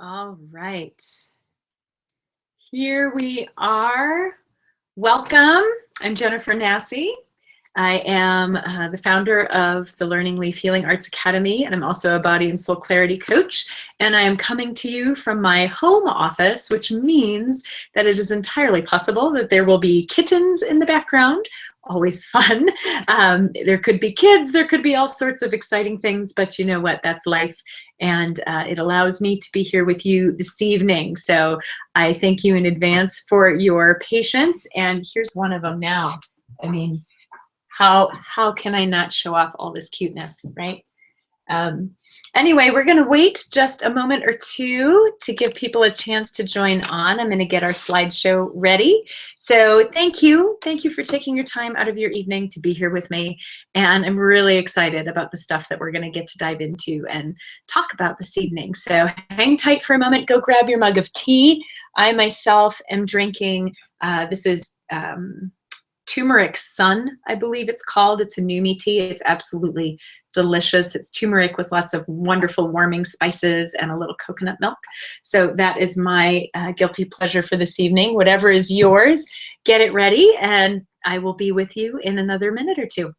All right. Here we are. Welcome. I'm Jennifer Nassy. I am the founder of the Learning Leaf Healing Arts Academy, and I'm also a body and soul clarity coach. And I am coming to you from my home office, which means that it is entirely possible that there will be kittens in the background. Always fun. There could be kids, there could be all sorts of exciting things, but you know what? That's life. And it allows me to be here with you this evening. So I thank you in advance for your patience. And here's one of them now. I mean, how can I not show off all this cuteness, right? Anyway, we're going to wait just a moment or two to give people a chance to join on. I'm going to get our slideshow ready. So thank you for taking your time out of your evening to be here with me. And I'm really excited about the stuff that we're going to get to dive into and talk about this evening. So hang tight for a moment. Go grab your mug of tea. I myself am drinking, this is Turmeric Sun, I believe it's called. It's a Numi tea. It's absolutely delicious. It's turmeric with lots of wonderful warming spices and a little coconut milk. So that is my guilty pleasure for this evening. Whatever is yours, get it ready, and I will be with you in another minute or two.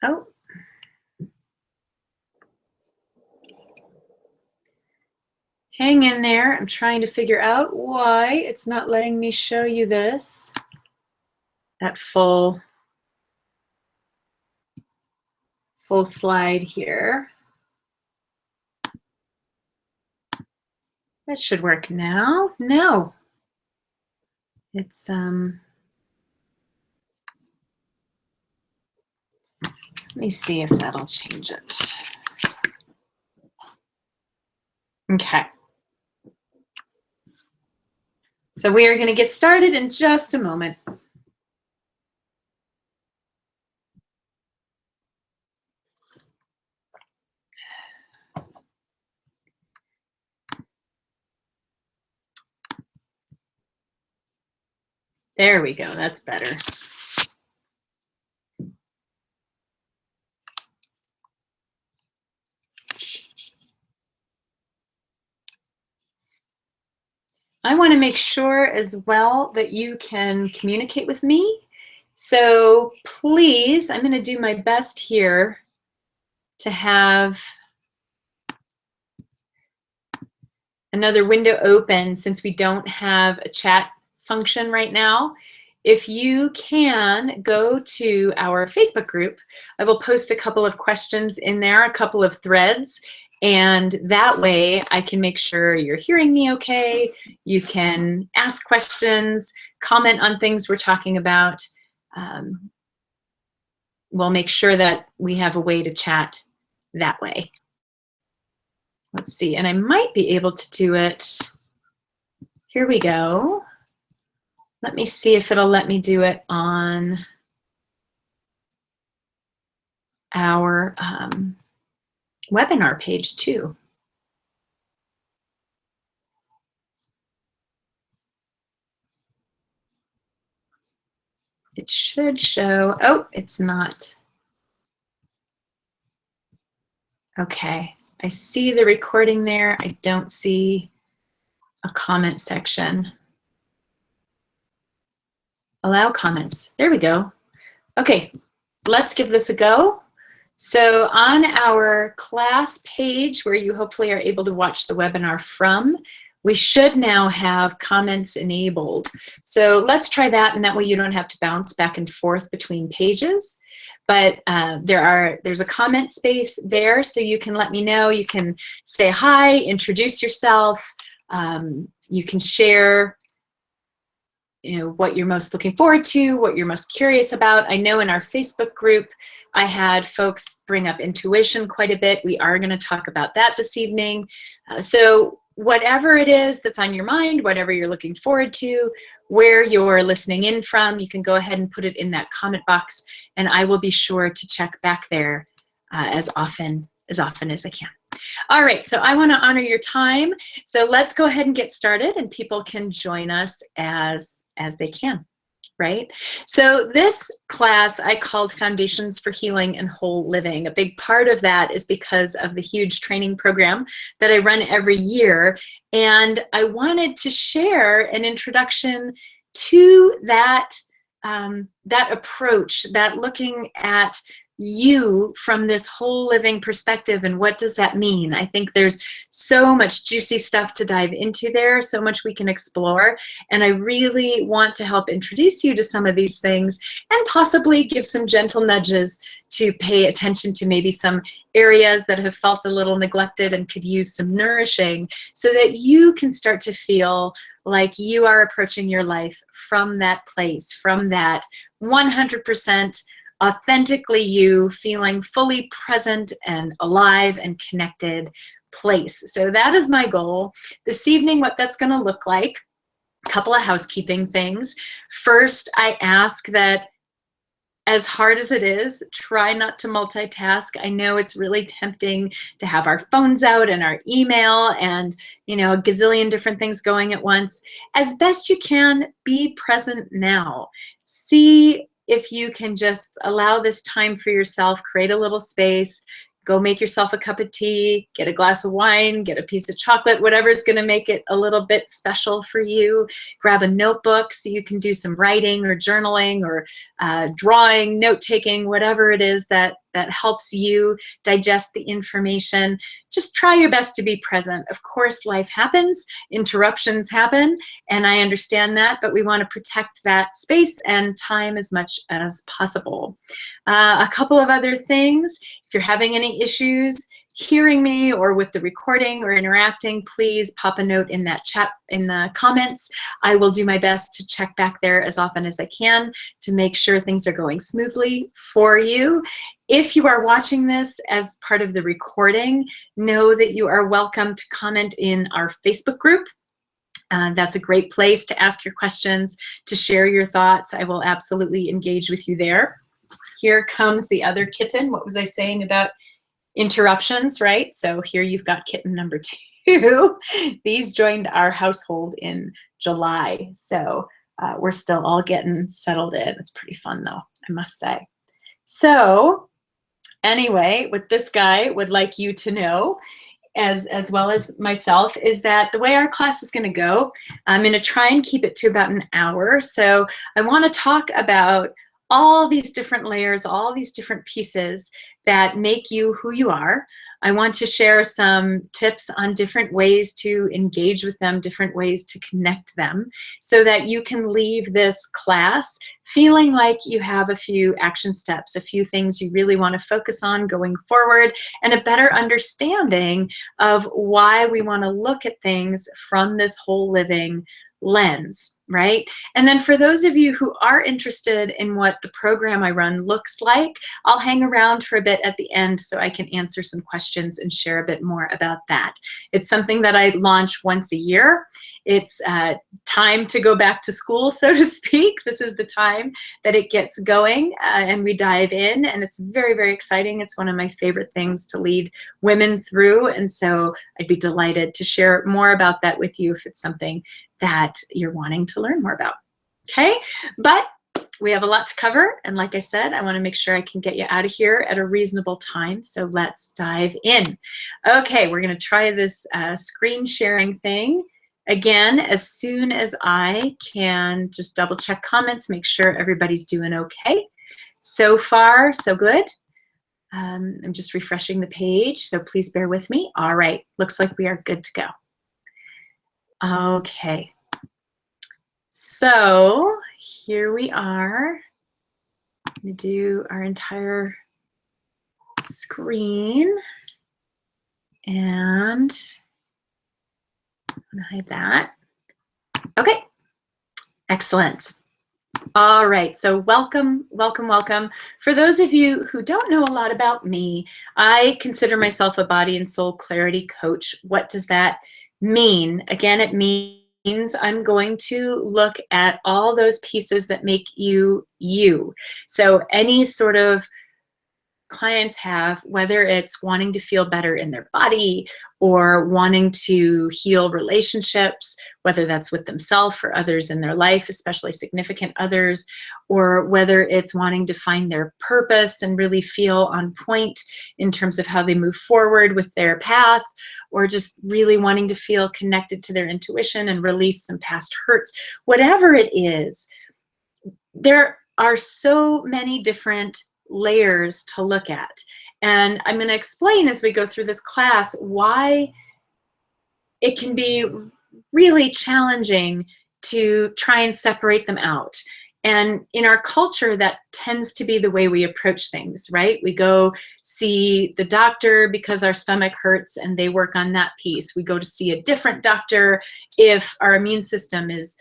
Oh. Hang in there. I'm trying to figure out why it's not letting me show you this at full slide here. That should work now. No. It's let me see if that'll change it. Okay. So we are going to get started in just a moment. There we go. That's better. I want to make sure as well that you can communicate with me. So please, I'm going to do my best here to have another window open since we don't have a chat function right now. If you can go to our Facebook group, I will post a couple of questions in there, a couple of threads, and that way I can make sure you're hearing me okay. You can ask questions, comment on things we're talking about. We'll make sure that we have a way to chat that way. Let's see, and I might be able to do it. Here we go. Let me see if it'll let me do it on our webinar page too. It should show, oh, it's not. Okay, I see the recording there. I don't see a comment section. Allow comments, there we go. Okay, let's give this a go. So on our class page where you hopefully are able to watch the webinar from, we should now have comments enabled. So let's try that, and that way you don't have to bounce back and forth between pages. but there's a comment space there, so you can let me know. You can say hi, introduce yourself. You can share, what you're most looking forward to, what you're most curious about. I know in our Facebook group, I had folks bring up intuition quite a bit. We are going to talk about that this evening. So whatever it is that's on your mind, whatever you're looking forward to, where you're listening in from, you can go ahead and put it in that comment box, and I will be sure to check back there as often as I can. All right, so I want to honor your time. So let's go ahead and get started, and people can join us as they can, right? So this class I called Foundations for Healing and Whole Living. A big part of that is because of the huge training program that I run every year, and I wanted to share an introduction to that that approach, that looking at you from this whole living perspective, and what does that mean? I think there's so much juicy stuff to dive into there, so much we can explore, and I really want to help introduce you to some of these things and possibly give some gentle nudges to pay attention to maybe some areas that have felt a little neglected and could use some nourishing, so that you can start to feel like you are approaching your life from that place, from that 100% authentically you, feeling fully present and alive and connected place. So that is my goal. This evening, what that's going to look like, a couple of housekeeping things. First, I ask that, as hard as it is, try not to multitask. I know it's really tempting to have our phones out and our email and, a gazillion different things going at once. As best you can, be present now. See if you can just allow this time for yourself, create a little space, go make yourself a cup of tea, get a glass of wine, get a piece of chocolate, whatever's going to make it a little bit special for you. Grab a notebook so you can do some writing or journaling or drawing, note-taking, whatever it is that helps you digest the information. Just try your best to be present. Of course, life happens, interruptions happen, and I understand that, but we want to protect that space and time as much as possible. A couple of other things, if you're having any issues hearing me or with the recording or interacting, please pop a note in that chat in the comments. I will do my best to check back there as often as I can to make sure things are going smoothly for you. If you are watching this as part of the recording, know that you are welcome to comment in our Facebook group. That's a great place to ask your questions, to share your thoughts. I will absolutely engage with you there. Here comes the other kitten. What was I saying about interruptions, right? So here you've got kitten number 2. These joined our household in July. So we're still all getting settled in. It's pretty fun though, I must say. So anyway, what this guy would like you to know, as well as myself, is that the way our class is going to go, I'm going to try and keep it to about an hour. So I want to talk about all these different layers, all these different pieces that make you who you are. I want to share some tips on different ways to engage with them, different ways to connect them, so that you can leave this class feeling like you have a few action steps, a few things you really want to focus on going forward, and a better understanding of why we want to look at things from this whole living lens, right? And then for those of you who are interested in what the program I run looks like, I'll hang around for a bit at the end so I can answer some questions and share a bit more about that. It's something that I launch once a year. It's time to go back to school, so to speak. This is the time that it gets going and we dive in, and it's very, very exciting. It's one of my favorite things to lead women through, and so I'd be delighted to share more about that with you if it's something that you're wanting to learn more about. Okay, but we have a lot to cover, and like I said, I want to make sure I can get you out of here at a reasonable time, so let's dive in. Okay, we're going to try this screen sharing thing again as soon as I can. Just double check comments, make sure everybody's doing okay. So far, so good. I'm just refreshing the page, so please bear with me. All right, looks like we are good to go. Okay, so here we are. going to do our entire screen, and I'm going to hide that. Okay, excellent. All right, so welcome, welcome, welcome. For those of you who don't know a lot about me, I consider myself a body and soul clarity coach. What does that mean? Again, it means I'm going to look at all those pieces that make you you. So any sort of clients have, whether it's wanting to feel better in their body or wanting to heal relationships, whether that's with themselves or others in their life, especially significant others, or whether it's wanting to find their purpose and really feel on point in terms of how they move forward with their path, or just really wanting to feel connected to their intuition and release some past hurts, whatever it is, there are so many different layers to look at. And I'm going to explain as we go through this class why it can be really challenging to try and separate them out. And in our culture, that tends to be the way we approach things, right? We go see the doctor because our stomach hurts and they work on that piece. We go to see a different doctor if our immune system is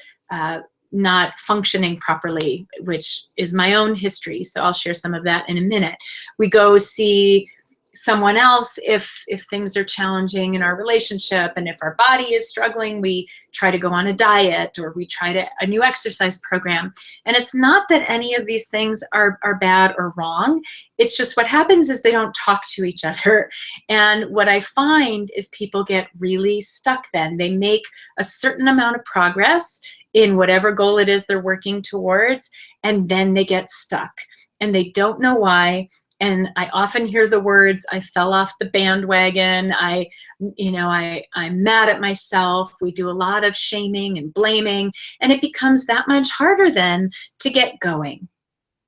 not functioning properly, which is my own history. So I'll share some of that in a minute. We go see someone else if things are challenging in our relationship, and if our body is struggling, we try to go on a diet, or we try a new exercise program. And it's not that any of these things are bad or wrong. It's just what happens is they don't talk to each other. And what I find is people get really stuck then. They make a certain amount of progress in whatever goal it is they're working towards, and then they get stuck and they don't know why. And I often hear the words, I fell off the bandwagon, I'm mad at myself. We do a lot of shaming and blaming, and it becomes that much harder then to get going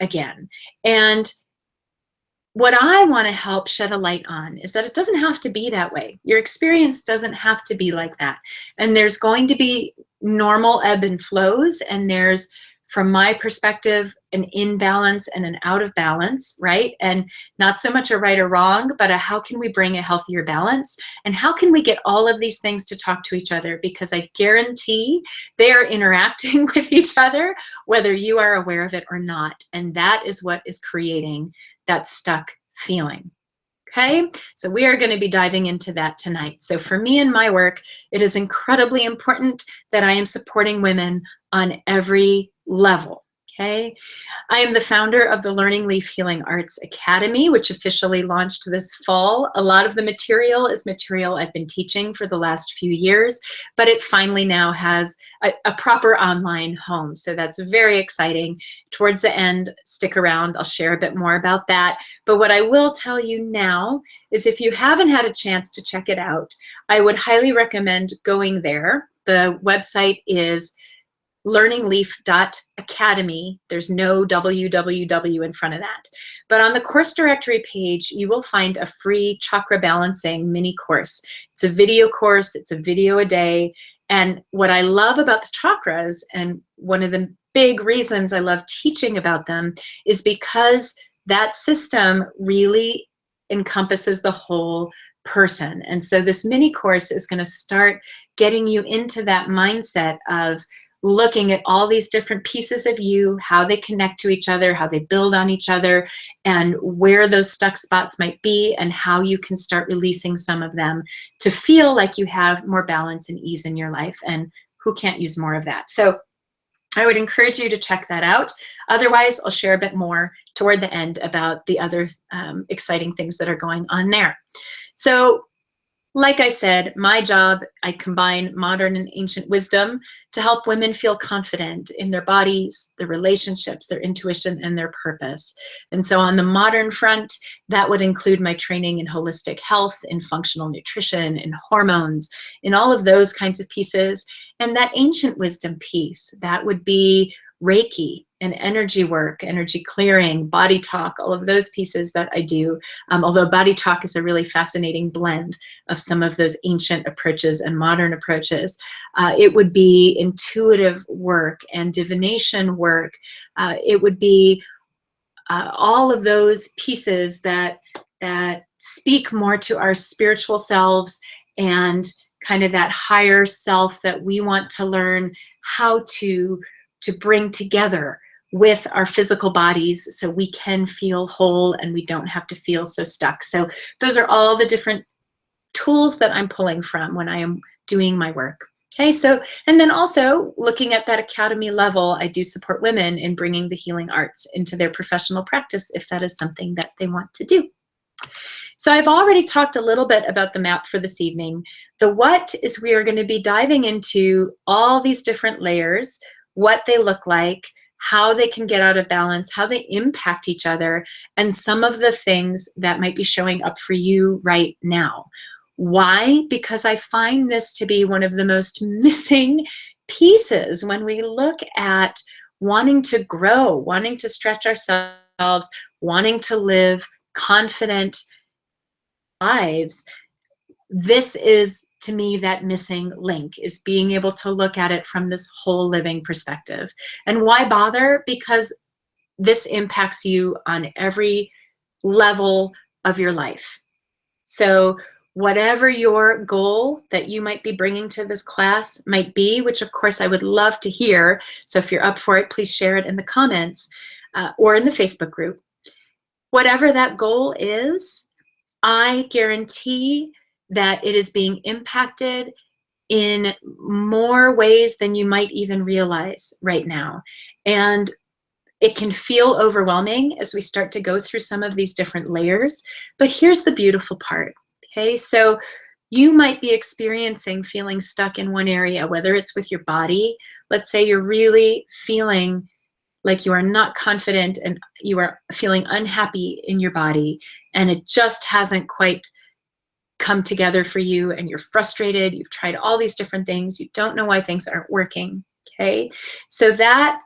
again. And what I want to help shed a light on is that it doesn't have to be that way. Your experience doesn't have to be like that. And there's going to be normal ebb and flows, and there's, from my perspective, an imbalance and an out of balance, right? And not so much a right or wrong, but a how can we bring a healthier balance? And how can we get all of these things to talk to each other? Because I guarantee they are interacting with each other, whether you are aware of it or not. And that is what is creating that stuck feeling. Okay, so we are going to be diving into that tonight. So for me and my work, it is incredibly important that I am supporting women on every level. Okay, I am the founder of the Learning Leaf Healing Arts Academy, which officially launched this fall. A lot of the material is material I've been teaching for the last few years, but it finally now has a proper online home. So that's very exciting. Towards the end, stick around, I'll share a bit more about that. But what I will tell you now is if you haven't had a chance to check it out, I would highly recommend going there. The website is learningleaf.academy. There's no www in front of that. But on the course directory page, you will find a free chakra balancing mini course. It's a video course, it's a video a day. And what I love about the chakras, and one of the big reasons I love teaching about them, is because that system really encompasses the whole person. And so this mini course is going to start getting you into that mindset of looking at all these different pieces of you, how they connect to each other, how they build on each other, and where those stuck spots might be, and how you can start releasing some of them to feel like you have more balance and ease in your life. And who can't use more of that? So I would encourage you to check that out. Otherwise, I'll share a bit more toward the end about the other exciting things that are going on there. So, like I said, my job, I combine modern and ancient wisdom to help women feel confident in their bodies, their relationships, their intuition, and their purpose. And so on the modern front, that would include my training in holistic health, in functional nutrition, in hormones, in all of those kinds of pieces. And that ancient wisdom piece, that would be Reiki and energy work, energy clearing, body talk, all of those pieces that I do. Although body talk is a really fascinating blend of some of those ancient approaches and modern approaches. It would be intuitive work and divination work. It would be all of those pieces that speak more to our spiritual selves and kind of that higher self that we want to learn how to bring together with our physical bodies so we can feel whole and we don't have to feel so stuck. So those are all the different tools that I'm pulling from when I am doing my work. Okay, so, and then also looking at that academy level, I do support women in bringing the healing arts into their professional practice if that is something that they want to do. So I've already talked a little bit about the map for this evening. The what is we are going to be diving into all these different layers, what they look like, how they can get out of balance, how they impact each other, and some of the things that might be showing up for you right now. Why? Because I find this to be one of the most missing pieces when we look at wanting to grow, wanting to stretch ourselves, wanting to live confident lives. This is, to me, that missing link, is being able to look at it from this whole living perspective. And why bother? Because this impacts you on every level of your life. So whatever your goal that you might be bringing to this class might be, which of course I would love to hear, so if you're up for it, please share it in the comments or in the Facebook group. Whatever that goal is, I guarantee that it is being impacted in more ways than you might even realize right now. And it can feel overwhelming as we start to go through some of these different layers, but here's the beautiful part. Okay, so you might be experiencing feeling stuck in one area, whether it's with your body. Let's say you're really feeling like you are not confident and you are feeling unhappy in your body and it just hasn't quite come together for you and you're frustrated, you've tried all these different things, you don't know why things aren't working, okay? So that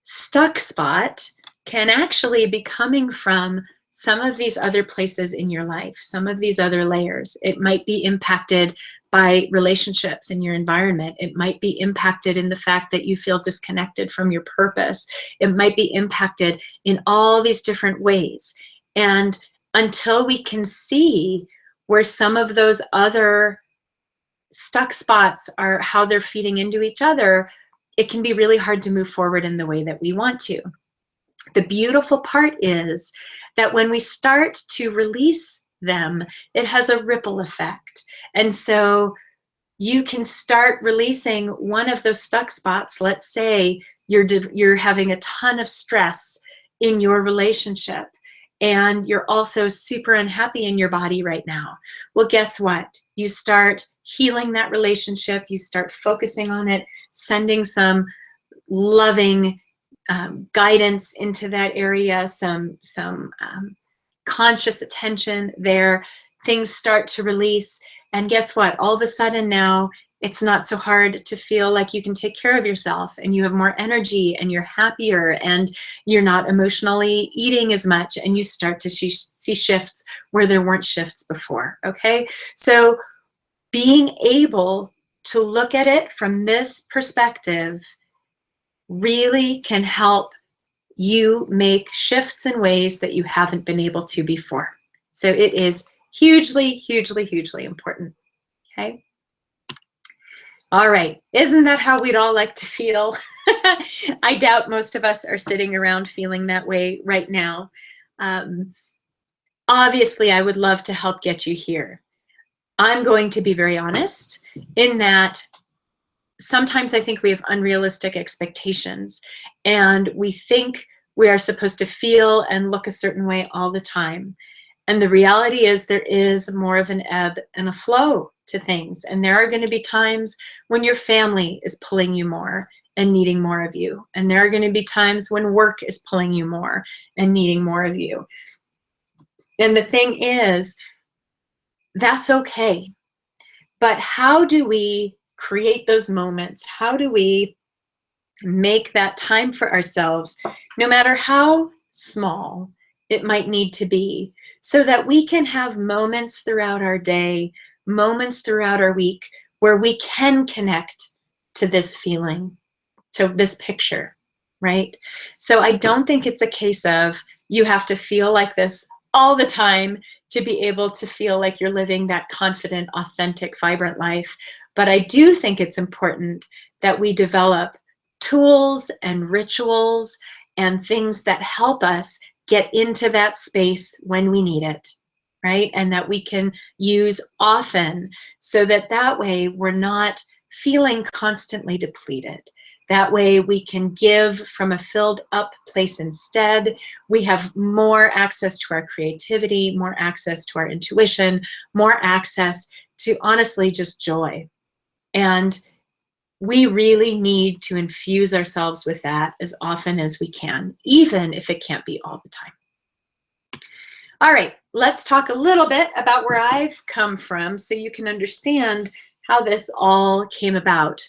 stuck spot can actually be coming from some of these other places in your life, some of these other layers. It might be impacted by relationships in your environment. It might be impacted in the fact that you feel disconnected from your purpose. It might be impacted in all these different ways. And until we can see where some of those other stuck spots are, how they're feeding into each other, it can be really hard to move forward in the way that we want to. The beautiful part is that when we start to release them, it has a ripple effect. And so you can start releasing one of those stuck spots. Let's say you're having a ton of stress in your relationship and you're also super unhappy in your body right now. Well, guess what? You start healing that relationship. You start focusing on it, sending some loving guidance into that area, some conscious attention there. Things start to release. And guess what? All of a sudden now, it's not so hard to feel like you can take care of yourself and you have more energy and you're happier and you're not emotionally eating as much and you start to see shifts where there weren't shifts before, okay? So being able to look at it from this perspective really can help you make shifts in ways that you haven't been able to before. So it is hugely, hugely, hugely important, okay? All right, isn't that how we'd all like to feel? I doubt most of us are sitting around feeling that way right now. Obviously, I would love to help get you here. I'm going to be very honest in that sometimes I think we have unrealistic expectations and we think we are supposed to feel and look a certain way all the time. And the reality is there is more of an ebb and a flow to things. And there are going to be times when your family is pulling you more and needing more of you. And there are going to be times when work is pulling you more and needing more of you. And the thing is, that's okay. But how do we create those moments? How do we make that time for ourselves, no matter how small it might need to be, so that we can have moments throughout our day, moments throughout our week, where we can connect to this feeling, to this picture. right? So I don't think it's a case of you have to feel like this all the time to be able to feel like you're living that confident, authentic, vibrant life. But I do think it's important that we develop tools and rituals and things that help us get into that space when we need it, right? And that we can use often, so that that way we're not feeling constantly depleted. That way we can give from a filled up place instead. We have more access to our creativity, more access to our intuition, more access to honestly just joy. And we really need to infuse ourselves with that as often as we can, even if it can't be all the time. All right, let's talk a little bit about where I've come from so you can understand how this all came about.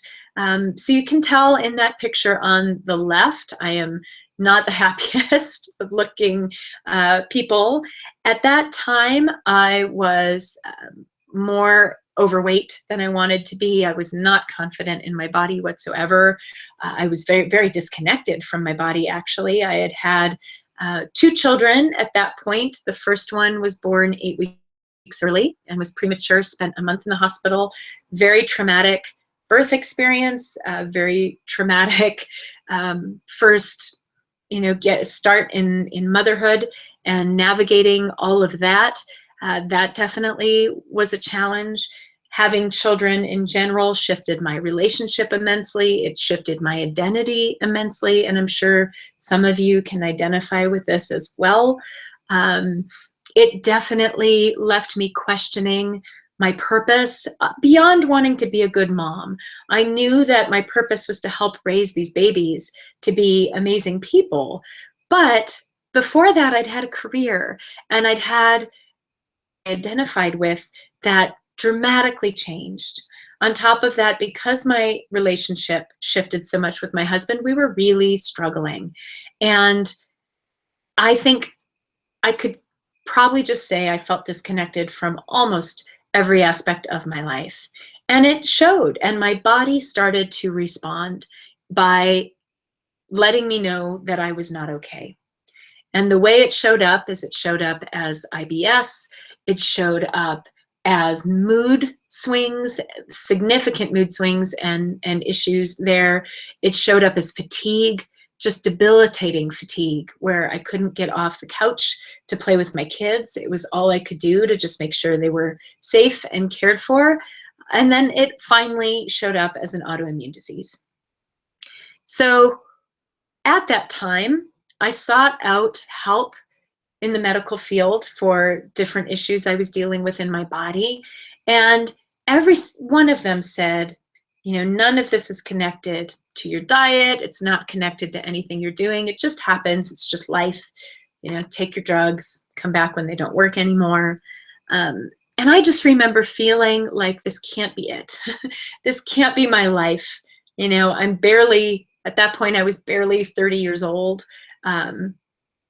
So you can tell in that picture on the left, I am not the happiest of looking people. At that time, I was more overweight than I wanted to be. I was not confident in my body whatsoever. I was very, very disconnected from my body, actually. I had had 2 children at that point. The first one was born 8 weeks early and was premature, spent a month in the hospital. Very traumatic birth experience, very traumatic first, start in motherhood and navigating all of that. That definitely was a challenge. Having children in general shifted my relationship immensely. It shifted my identity immensely. And I'm sure some of you can identify with this as well. It definitely left me questioning my purpose beyond wanting to be a good mom. I knew that my purpose was to help raise these babies to be amazing people. But before that, I'd had a career and I'd had identified with that dramatically changed. On top of that, because my relationship shifted so much with my husband, we were really struggling. And I think I could probably just say I felt disconnected from almost every aspect of my life. And it showed, and my body started to respond by letting me know that I was not okay. And the way it showed up is it showed up as IBS. It showed up as mood swings, significant mood swings and issues there. It showed up as fatigue, just debilitating fatigue, where I couldn't get off the couch to play with my kids. It was all I could do to just make sure they were safe and cared for. And then it finally showed up as an autoimmune disease. So at that time, I sought out help in the medical field for different issues I was dealing with in my body. And every one of them said, none of this is connected to your diet. It's not connected to anything you're doing. It just happens. It's just life. Take your drugs, come back when they don't work anymore. And I just remember feeling like this can't be it. This can't be my life. I'm barely, at that point, I was barely 30 years old.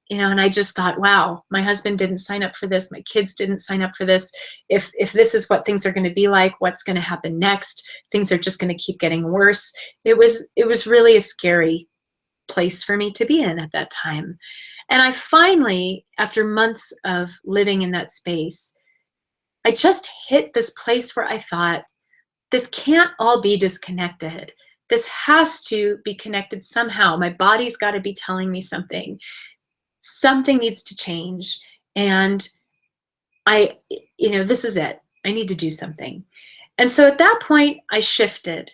And I just thought, wow, my husband didn't sign up for this. My kids didn't sign up for this. If this is what things are going to be like, what's going to happen next? Things are just going to keep getting worse. It was really a scary place for me to be in at that time. And I finally, after months of living in that space, I just hit this place where I thought, this can't all be disconnected. This has to be connected somehow. My body's got to be telling me something. Something needs to change. And this is it. I need to do something. And so at that point, I shifted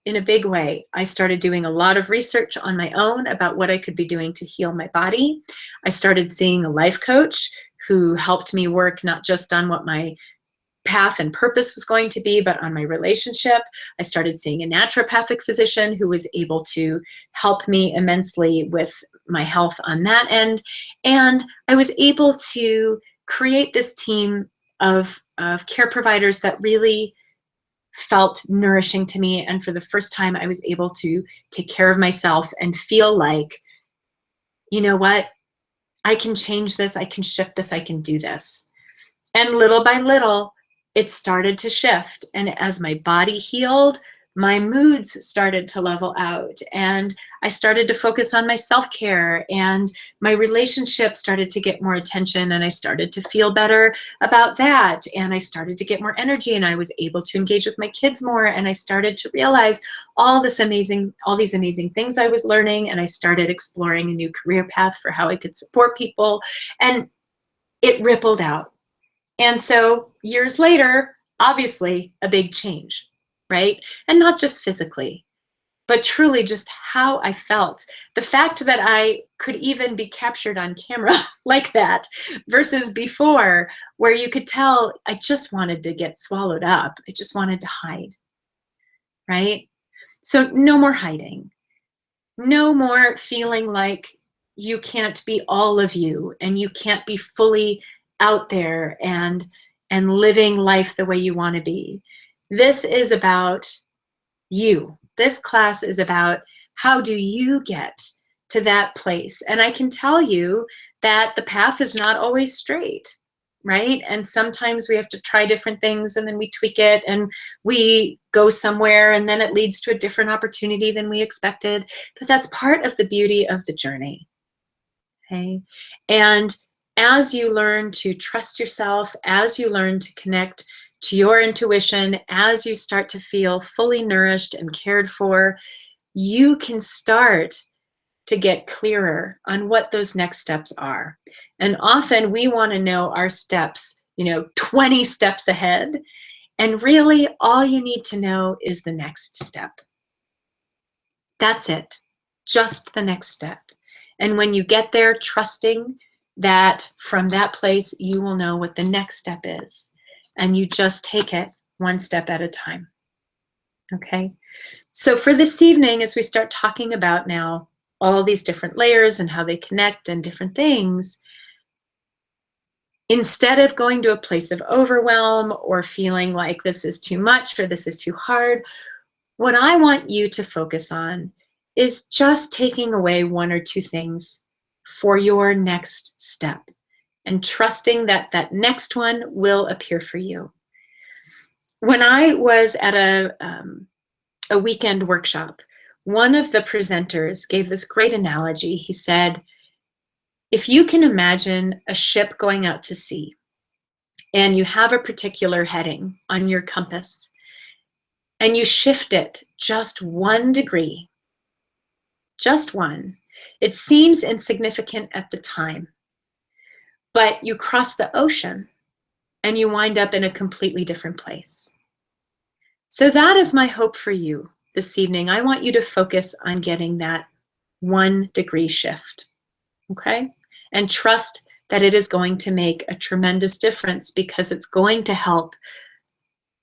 in a big way. I started doing a lot of research on my own about what I could be doing to heal my body. I started seeing a life coach who helped me work not just on what my path and purpose was going to be, but on my relationship. I started seeing a naturopathic physician who was able to help me immensely with my health on that end. And I was able to create this team of care providers that really felt nourishing to me. And for the first time, I was able to take care of myself and feel like, you know what, I can change this, I can shift this, I can do this. And little by little, it started to shift. And as my body healed, my moods started to level out, and I started to focus on my self-care, and my relationship started to get more attention, and I started to feel better about that, and I started to get more energy, and I was able to engage with my kids more, and I started to realize all these amazing things I was learning, and I started exploring a new career path for how I could support people, and it rippled out. And so years later, obviously a big change, right? And not just physically, but truly just how I felt. The fact that I could even be captured on camera like that versus before, where you could tell I just wanted to get swallowed up. I just wanted to hide, right? So no more hiding. No more feeling like you can't be all of you and you can't be fully out there and living life the way you want to be. This is about you. This class is about how do you get to that place. And I can tell you that the path is not always straight, right? And sometimes we have to try different things and then we tweak it and we go somewhere and then it leads to a different opportunity than we expected. But that's part of the beauty of the journey, okay? And as you learn to trust yourself, as you learn to connect to your intuition, as you start to feel fully nourished and cared for, you can start to get clearer on what those next steps are. And often we want to know our steps, 20 steps ahead. And really all you need to know is the next step. That's it, just the next step. And when you get there, trusting that from that place, you will know what the next step is. And you just take it one step at a time, okay? So for this evening, as we start talking about now all these different layers and how they connect and different things, instead of going to a place of overwhelm or feeling like this is too much or this is too hard, what I want you to focus on is just taking away one or two things for your next step and trusting that that next one will appear for you. When I was at a weekend workshop, one of the presenters gave this great analogy. He said, if you can imagine a ship going out to sea and you have a particular heading on your compass and you shift it just 1 degree, just one, it seems insignificant at the time, but you cross the ocean and you wind up in a completely different place. So that is my hope for you this evening. I want you to focus on getting that 1 degree shift, okay? And trust that it is going to make a tremendous difference because it's going to help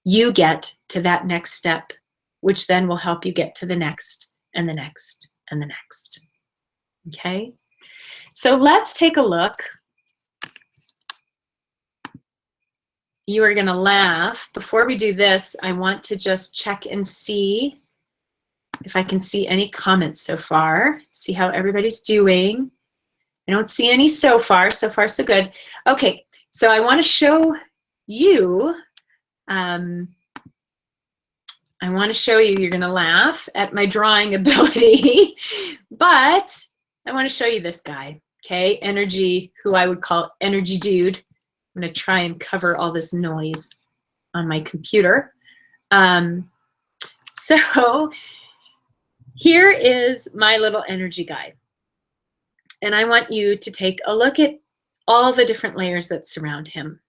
you get to that next step, which then will help you get to the next and the next and the next, okay? So let's take a look. You are gonna laugh. Before we do this, I want to just check and see if I can see any comments so far, see how everybody's doing. I don't see any so far so good. Okay, so I wanna show you, you're gonna laugh at my drawing ability, but I wanna show you this guy, okay? Energy, who I would call energy dude. I'm gonna try and cover all this noise on my computer. So here is my little energy guy. And I want you to take a look at all the different layers that surround him.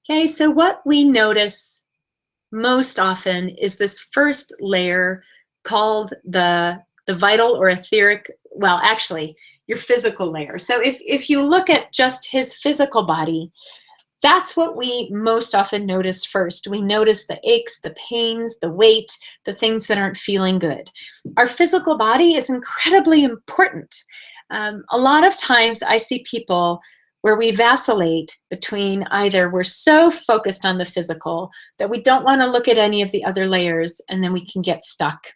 Okay, so what we notice most often is this first layer called the vital or etheric, well, actually, your physical layer. So if you look at just his physical body, that's what we most often notice first. We notice the aches, the pains, the weight, the things that aren't feeling good. Our physical body is incredibly important. A lot of times I see people where we vacillate between either we're so focused on the physical that we don't want to look at any of the other layers and then we can get stuck.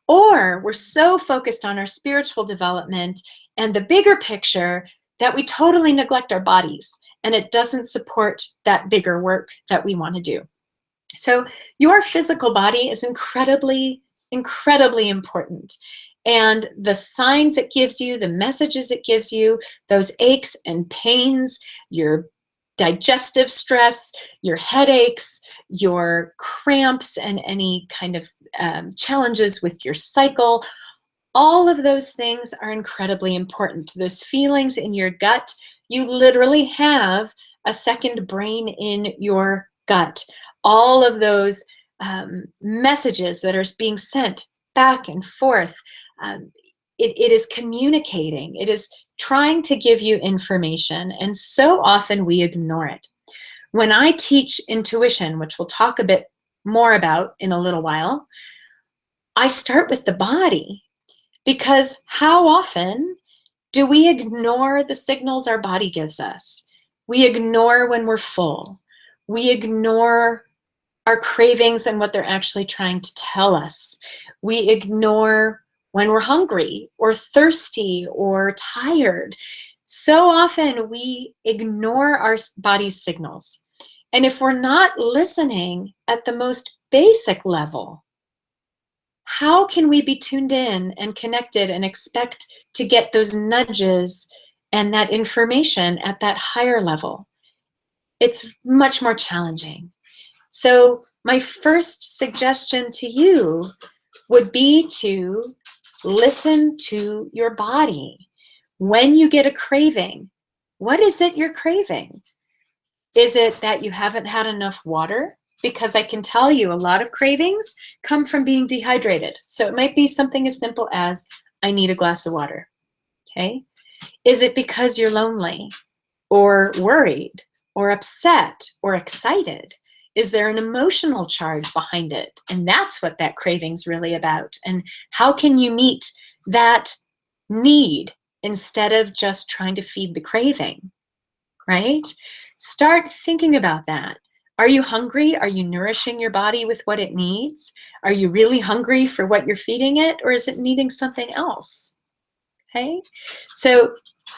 Or we're so focused on our spiritual development and the bigger picture that we totally neglect our bodies and it doesn't support that bigger work that we want to do. So your physical body is incredibly, incredibly important. And the signs it gives you, the messages it gives you, those aches and pains, your digestive stress, your headaches, your cramps, and any kind of challenges with your cycle, all of those things are incredibly important. Those feelings in your gut, you literally have a second brain in your gut. All of those messages that are being sent back and forth, it is communicating. It is trying to give you information, and so often we ignore it. When I teach intuition, which we'll talk a bit more about in a little while, I start with the body. Because how often do we ignore the signals our body gives us? We ignore when we're full. We ignore our cravings and what they're actually trying to tell us. We ignore when we're hungry or thirsty or tired. So often we ignore our body's signals. And if we're not listening at the most basic level, how can we be tuned in and connected and expect to get those nudges and that information at that higher level? It's much more challenging. So my first suggestion to you would be to listen to your body. When you get a craving, what is it you're craving? Is it that you haven't had enough water? Because I can tell you a lot of cravings come from being dehydrated. So it might be something as simple as, I need a glass of water, okay? Is it because you're lonely or worried or upset or excited? Is there an emotional charge behind it? And that's what that craving's really about. And how can you meet that need instead of just trying to feed the craving, right? Start thinking about that. Are you hungry? Are you nourishing your body with what it needs? Are you really hungry for what you're feeding it, or is it needing something else? Okay, so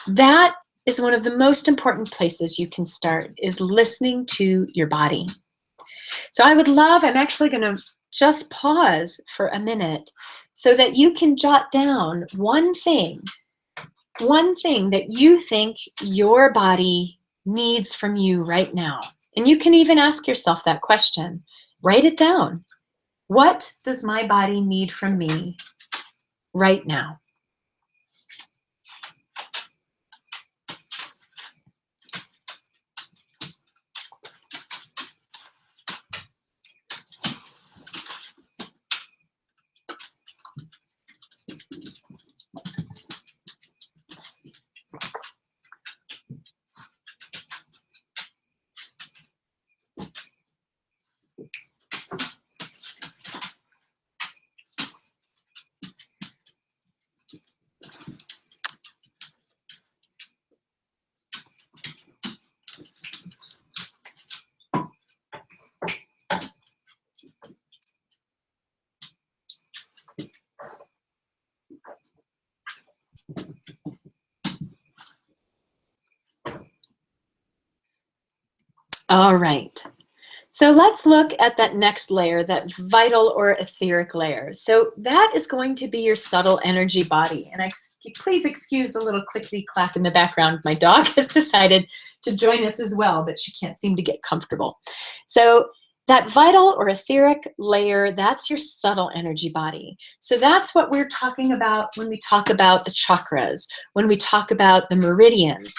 that is one of the most important places you can start, is listening to your body. So I'm actually going to just pause for a minute so that you can jot down one thing that you think your body needs from you right now. And you can even ask yourself that question. Write it down. What does my body need from me right now? All right. So let's look at that next layer, that vital or etheric layer. So that is going to be your subtle energy body. And please excuse the little clickety clack in the background. My dog has decided to join us as well, but she can't seem to get comfortable. So that vital or etheric layer, that's your subtle energy body. So that's what we're talking about when we talk about the chakras, when we talk about the meridians,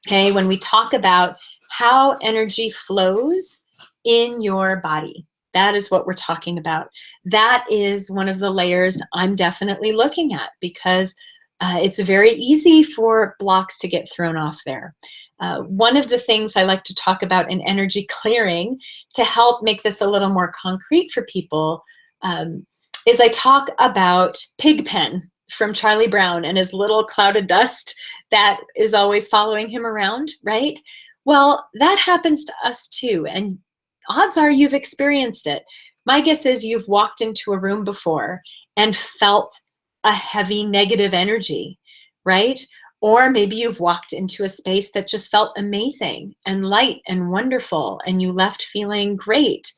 okay, when we talk about how energy flows in your body. That is what we're talking about. That is one of the layers I'm definitely looking at, because it's very easy for blocks to get thrown off there. One of the things I like to talk about in energy clearing, to help make this a little more concrete for people, is I talk about Pigpen from Charlie Brown and his little cloud of dust that is always following him around, right? Well, that happens to us too, and odds are you've experienced it. My guess is you've walked into a room before and felt a heavy negative energy, right? Or maybe you've walked into a space that just felt amazing and light and wonderful, and you left feeling great.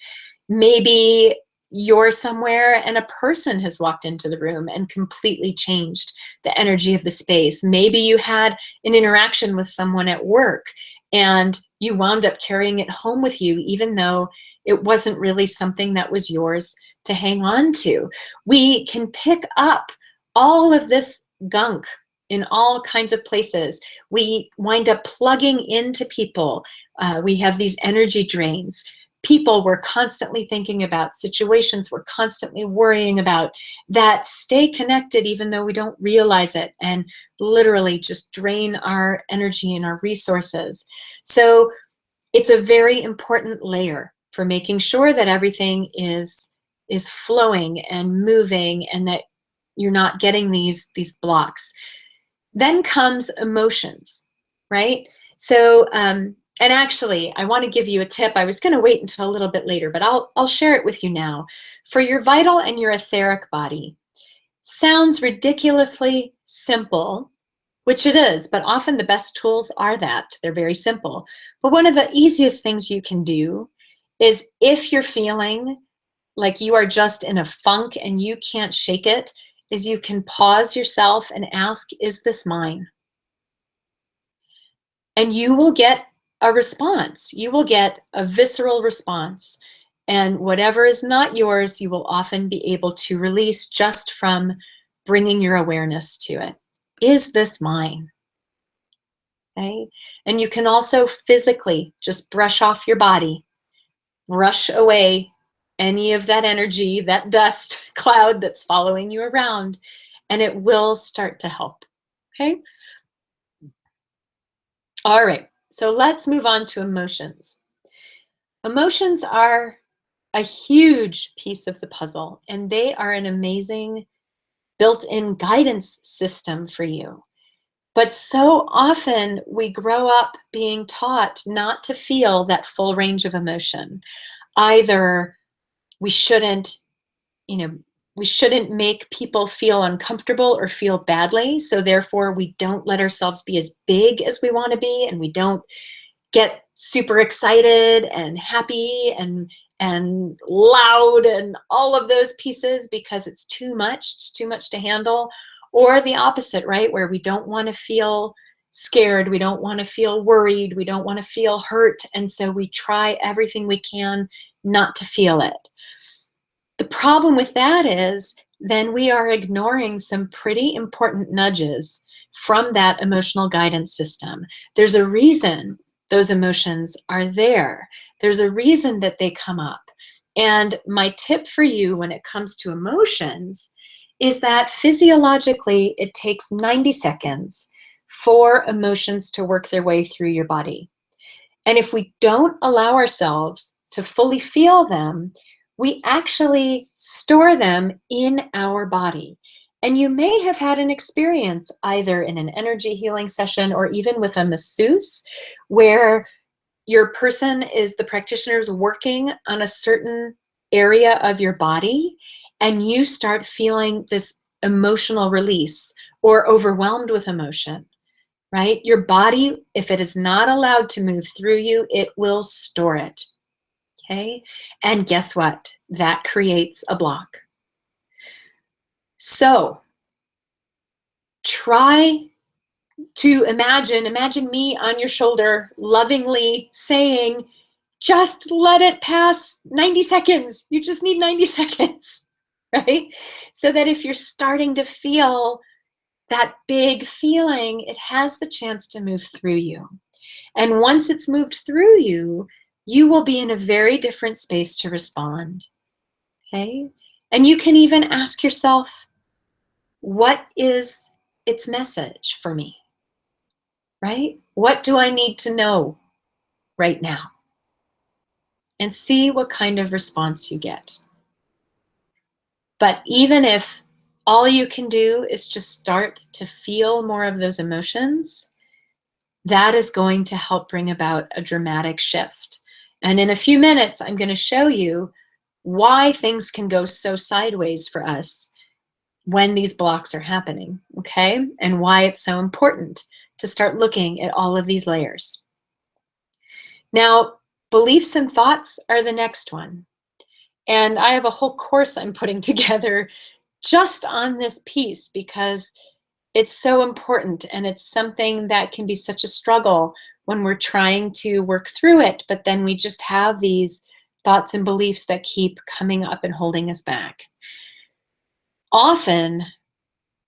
Maybe you're somewhere and a person has walked into the room and completely changed the energy of the space. Maybe you had an interaction with someone at work and you wound up carrying it home with you, even though it wasn't really something that was yours to hang on to. We can pick up all of this gunk in all kinds of places. We wind up plugging into people. We have these energy drains. People we're constantly thinking about, situations we're constantly worrying about, that stay connected even though we don't realize it, and literally just drain our energy and our resources. So it's a very important layer for making sure that everything is flowing and moving and that you're not getting these blocks. Then comes emotions, right? So, and actually, I want to give you a tip. I was going to wait until a little bit later, but I'll share it with you now. For your vital and your etheric body, sounds ridiculously simple, which it is, but often the best tools are that. They're very simple. But one of the easiest things you can do is, if you're feeling like you are just in a funk and you can't shake it, is you can pause yourself and ask, is this mine? And you will get a response. You will get a visceral response. And whatever is not yours, you will often be able to release just from bringing your awareness to it. Is this mine? Okay. And you can also physically just brush off your body, brush away any of that energy, that dust cloud that's following you around, and it will start to help. Okay. All right. So let's move on to emotions. Emotions are a huge piece of the puzzle, and they are an amazing built-in guidance system for you. But so often we grow up being taught not to feel that full range of emotion. Either we shouldn't, we shouldn't make people feel uncomfortable or feel badly, so therefore we don't let ourselves be as big as we want to be, and we don't get super excited and happy and loud and all of those pieces because it's too much to handle. Or the opposite, right? Where we don't want to feel scared, we don't want to feel worried, we don't want to feel hurt, and so we try everything we can not to feel it. The problem with that is then we are ignoring some pretty important nudges from that emotional guidance system. There's a reason those emotions are there. There's a reason that they come up. And my tip for you when it comes to emotions is that physiologically it takes 90 seconds for emotions to work their way through your body. And if we don't allow ourselves to fully feel them, we actually store them in our body. And you may have had an experience either in an energy healing session or even with a masseuse where your person is, the practitioner is working on a certain area of your body and you start feeling this emotional release or overwhelmed with emotion, right? Your body, if it is not allowed to move through you, it will store it. Okay, and guess what? That creates a block. So try to imagine me on your shoulder, lovingly saying, just let it pass 90 seconds. You just need 90 seconds, right? So that if you're starting to feel that big feeling, it has the chance to move through you. And once it's moved through you, you will be in a very different space to respond, okay? And you can even ask yourself, what is its message for me, right? What do I need to know right now? And see what kind of response you get. But even if all you can do is just start to feel more of those emotions, that is going to help bring about a dramatic shift. And in a few minutes, I'm going to show you why things can go so sideways for us when these blocks are happening, okay? And why it's so important to start looking at all of these layers. Now, beliefs and thoughts are the next one. And I have a whole course I'm putting together just on this piece because it's so important, and it's something that can be such a struggle when we're trying to work through it, but then we just have these thoughts and beliefs that keep coming up and holding us back. Often,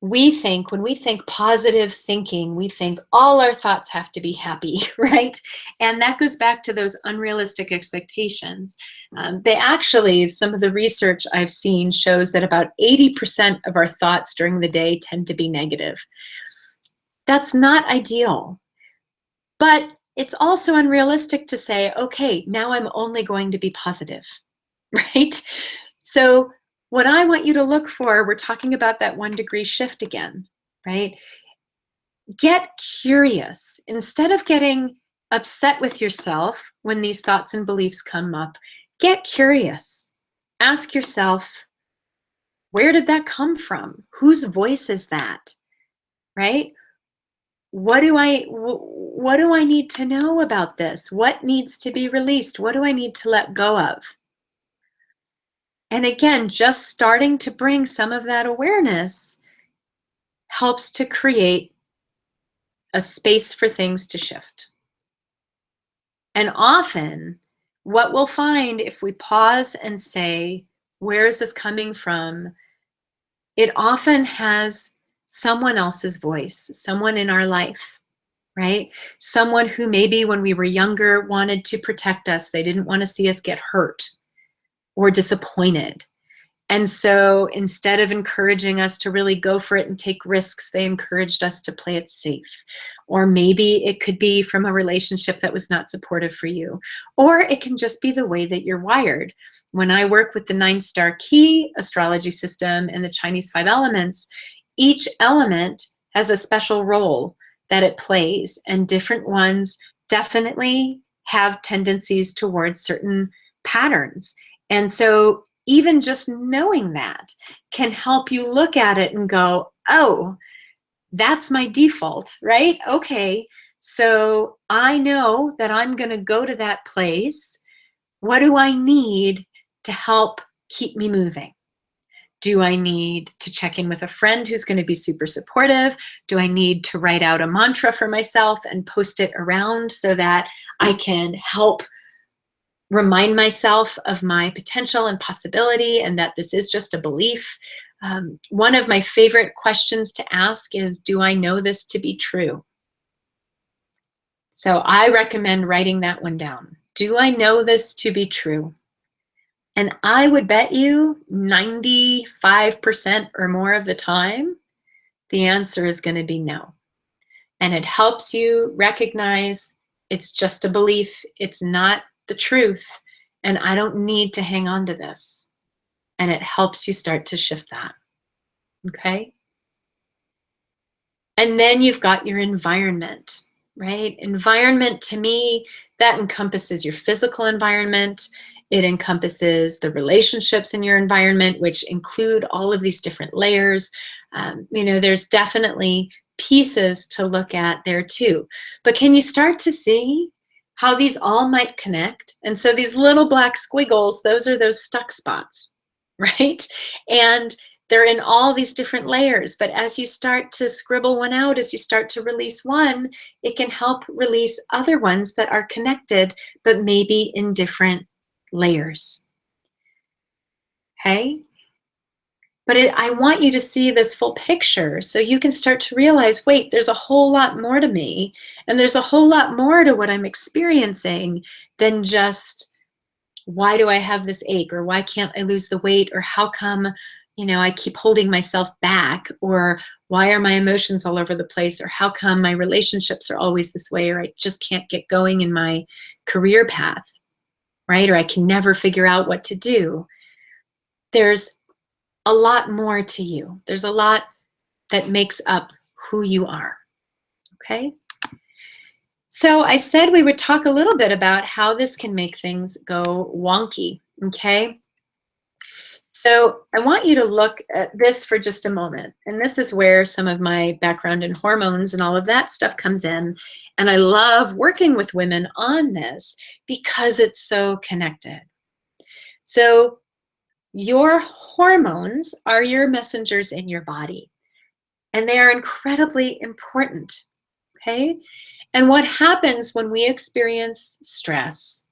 when we think positive thinking, we think all our thoughts have to be happy, right? And that goes back to those unrealistic expectations. Some of the research I've seen shows that about 80% of our thoughts during the day tend to be negative. That's not ideal, but it's also unrealistic to say, okay, now I'm only going to be positive, right? So what I want you to look for, we're talking about that 1 degree shift again, right? Get curious. Instead of getting upset with yourself when these thoughts and beliefs come up, get curious. Ask yourself, where did that come from? Whose voice is that, right? What do I need to know about this? What needs to be released? What do I need to let go of? And again, just starting to bring some of that awareness helps to create a space for things to shift. And often, what we'll find if we pause and say, where is this coming from? It often has someone else's voice, someone in our life, right? Someone who maybe when we were younger wanted to protect us. They didn't want to see us get hurt or disappointed. And so instead of encouraging us to really go for it and take risks, they encouraged us to play it safe. Or maybe it could be from a relationship that was not supportive for you. Or it can just be the way that you're wired. When I work with the 9-star key astrology system and the Chinese 5 elements, each element has a special role that it plays, and different ones definitely have tendencies towards certain patterns. And so even just knowing that can help you look at it and go, oh, that's my default, right? Okay, so I know that I'm going to go to that place. What do I need to help keep me moving? Do I need to check in with a friend who's going to be super supportive? Do I need to write out a mantra for myself and post it around so that I can help remind myself of my potential and possibility and that this is just a belief? One of my favorite questions to ask is, do I know this to be true? So I recommend writing that one down. Do I know this to be true? And I would bet you 95% or more of the time, the answer is going to be no. And it helps you recognize it's just a belief. It's not the truth. And I don't need to hang on to this. And it helps you start to shift that. Okay? And then you've got your environment, right? Environment, to me, that encompasses your physical environment. It encompasses the relationships in your environment, which include all of these different layers. There's definitely pieces to look at there too. But can you start to see how these all might connect? And so these little black squiggles, those are those stuck spots, right? And they're in all these different layers. But as you start to scribble one out, as you start to release one, it can help release other ones that are connected, but maybe in different layers. Okay? But I want you to see this full picture so you can start to realize, wait, there's a whole lot more to me, and there's a whole lot more to what I'm experiencing than just, why do I have this ache, or why can't I lose the weight, or how come, I keep holding myself back, or why are my emotions all over the place, or how come my relationships are always this way, or I just can't get going in my career path, right? Or I can never figure out what to do. There's a lot more to you. There's a lot that makes up who you are, okay? So I said we would talk a little bit about how this can make things go wonky, okay? So I want you to look at this for just a moment. And this is where some of my background in hormones and all of that stuff comes in. And I love working with women on this because it's so connected. So your hormones are your messengers in your body, and they are incredibly important, okay? And what happens when we experience stress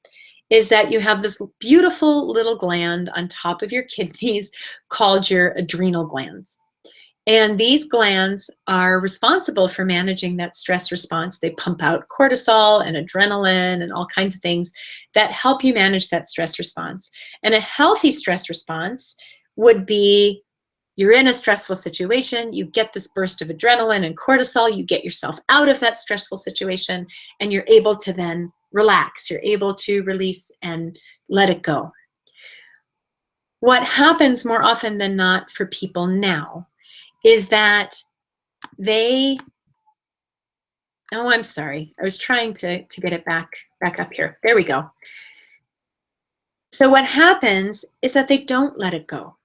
is that you have this beautiful little gland on top of your kidneys called your adrenal glands. And these glands are responsible for managing that stress response. They pump out cortisol and adrenaline and all kinds of things that help you manage that stress response. And a healthy stress response would be, you're in a stressful situation, you get this burst of adrenaline and cortisol, you get yourself out of that stressful situation, and you're able to then relax. You're able to release and let it go. What happens more often than not for people now is that they, oh, I'm sorry. I was trying to get it back up here. There we go. So what happens is that they don't let it go,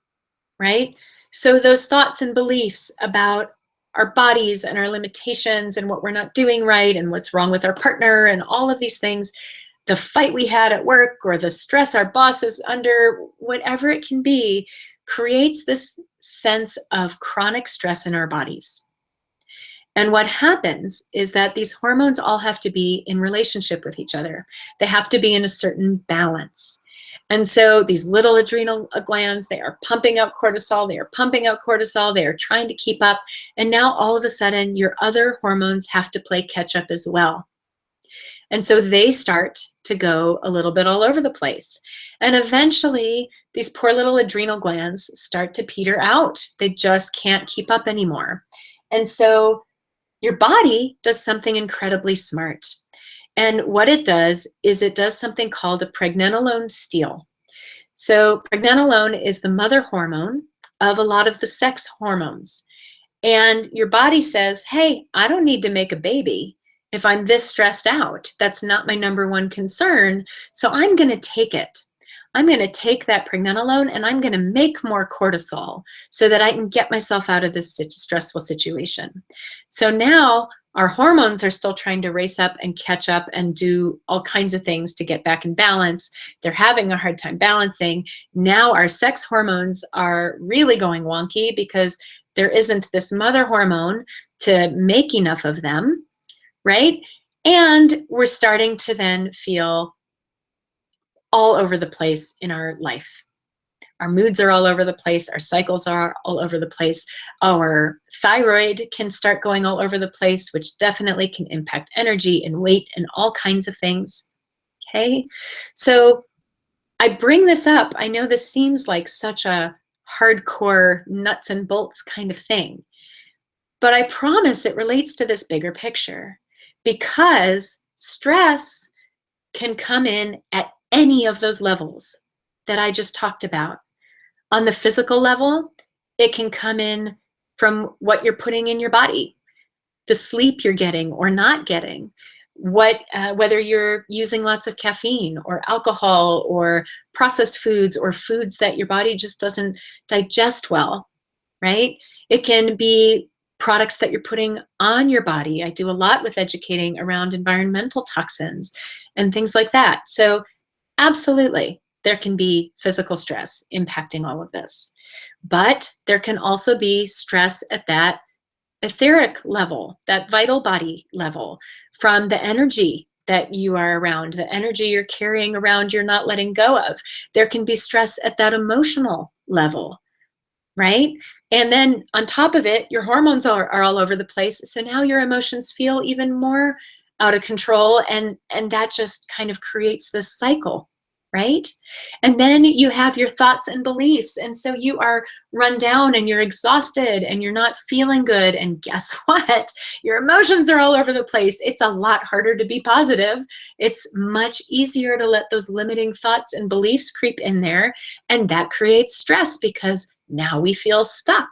right? So those thoughts and beliefs about our bodies and our limitations and what we're not doing right and what's wrong with our partner and all of these things, the fight we had at work or the stress our boss is under, whatever it can be, creates this sense of chronic stress in our bodies. And what happens is that these hormones all have to be in relationship with each other. They have to be in a certain balance. And so these little adrenal glands, they are pumping out cortisol, they are pumping out cortisol, they are trying to keep up. And now all of a sudden, your other hormones have to play catch up as well. And so they start to go a little bit all over the place. And eventually, these poor little adrenal glands start to peter out. They just can't keep up anymore. And so your body does something incredibly smart. And what it does is it does something called a pregnenolone steal. So pregnenolone is the mother hormone of a lot of the sex hormones. And your body says, hey, I don't need to make a baby if I'm this stressed out. That's not my number one concern. So I'm going to take it. I'm going to take that pregnenolone and I'm going to make more cortisol so that I can get myself out of this stressful situation. So now our hormones are still trying to race up and catch up and do all kinds of things to get back in balance. They're having a hard time balancing. Now our sex hormones are really going wonky because there isn't this mother hormone to make enough of them, right? And we're starting to then feel all over the place in our life. Our moods are all over the place. Our cycles are all over the place. Our thyroid can start going all over the place, which definitely can impact energy and weight and all kinds of things. Okay, so I bring this up. I know this seems like such a hardcore nuts and bolts kind of thing, but I promise it relates to this bigger picture, because stress can come in at any of those levels that I just talked about. On the physical level, it can come in from what you're putting in your body, the sleep you're getting or not getting, whether you're using lots of caffeine or alcohol or processed foods or foods that your body just doesn't digest well, right? It can be products that you're putting on your body. I do a lot with educating around environmental toxins and things like that. So absolutely, there can be physical stress impacting all of this. But there can also be stress at that etheric level, that vital body level, from the energy that you are around, the energy you're carrying around you're not letting go of. There can be stress at that emotional level, right? And then on top of it, your hormones are all over the place. So now your emotions feel even more out of control, and that just kind of creates this cycle, right? And then you have your thoughts and beliefs, and so you are run down and you're exhausted and you're not feeling good, and guess what? Your emotions are all over the place. It's a lot harder to be positive. It's much easier to let those limiting thoughts and beliefs creep in there, and that creates stress because now we feel stuck,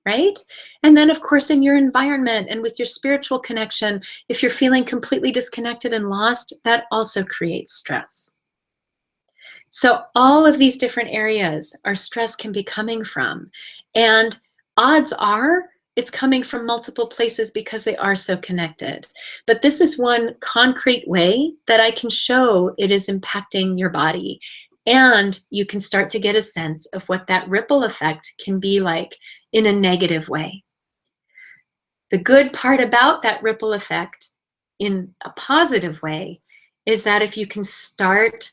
right? And then, of course, in your environment and with your spiritual connection, if you're feeling completely disconnected and lost, that also creates stress. So all of these different areas our stress can be coming from. And odds are it's coming from multiple places because they are so connected. But this is one concrete way that I can show it is impacting your body. And you can start to get a sense of what that ripple effect can be like in a negative way. The good part about that ripple effect in a positive way is that if you can start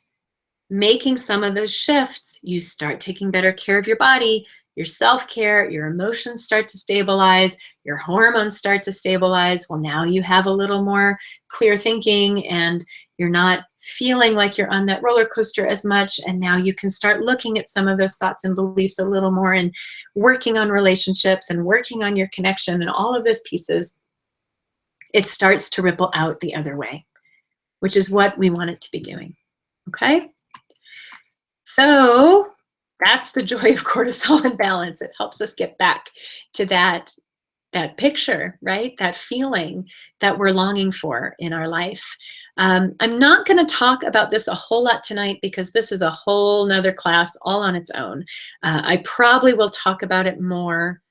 making some of those shifts, you start taking better care of your body, your self-care, your emotions start to stabilize, your hormones start to stabilize. Well, now you have a little more clear thinking and you're not feeling like you're on that roller coaster as much. And now you can start looking at some of those thoughts and beliefs a little more and working on relationships and working on your connection and all of those pieces. It starts to ripple out the other way, which is what we want it to be doing. Okay? So that's the joy of cortisol and balance. It helps us get back to that picture, right? That feeling that we're longing for in our life. I'm not going to talk about this a whole lot tonight because this is a whole nother class all on its own. I probably will talk about it more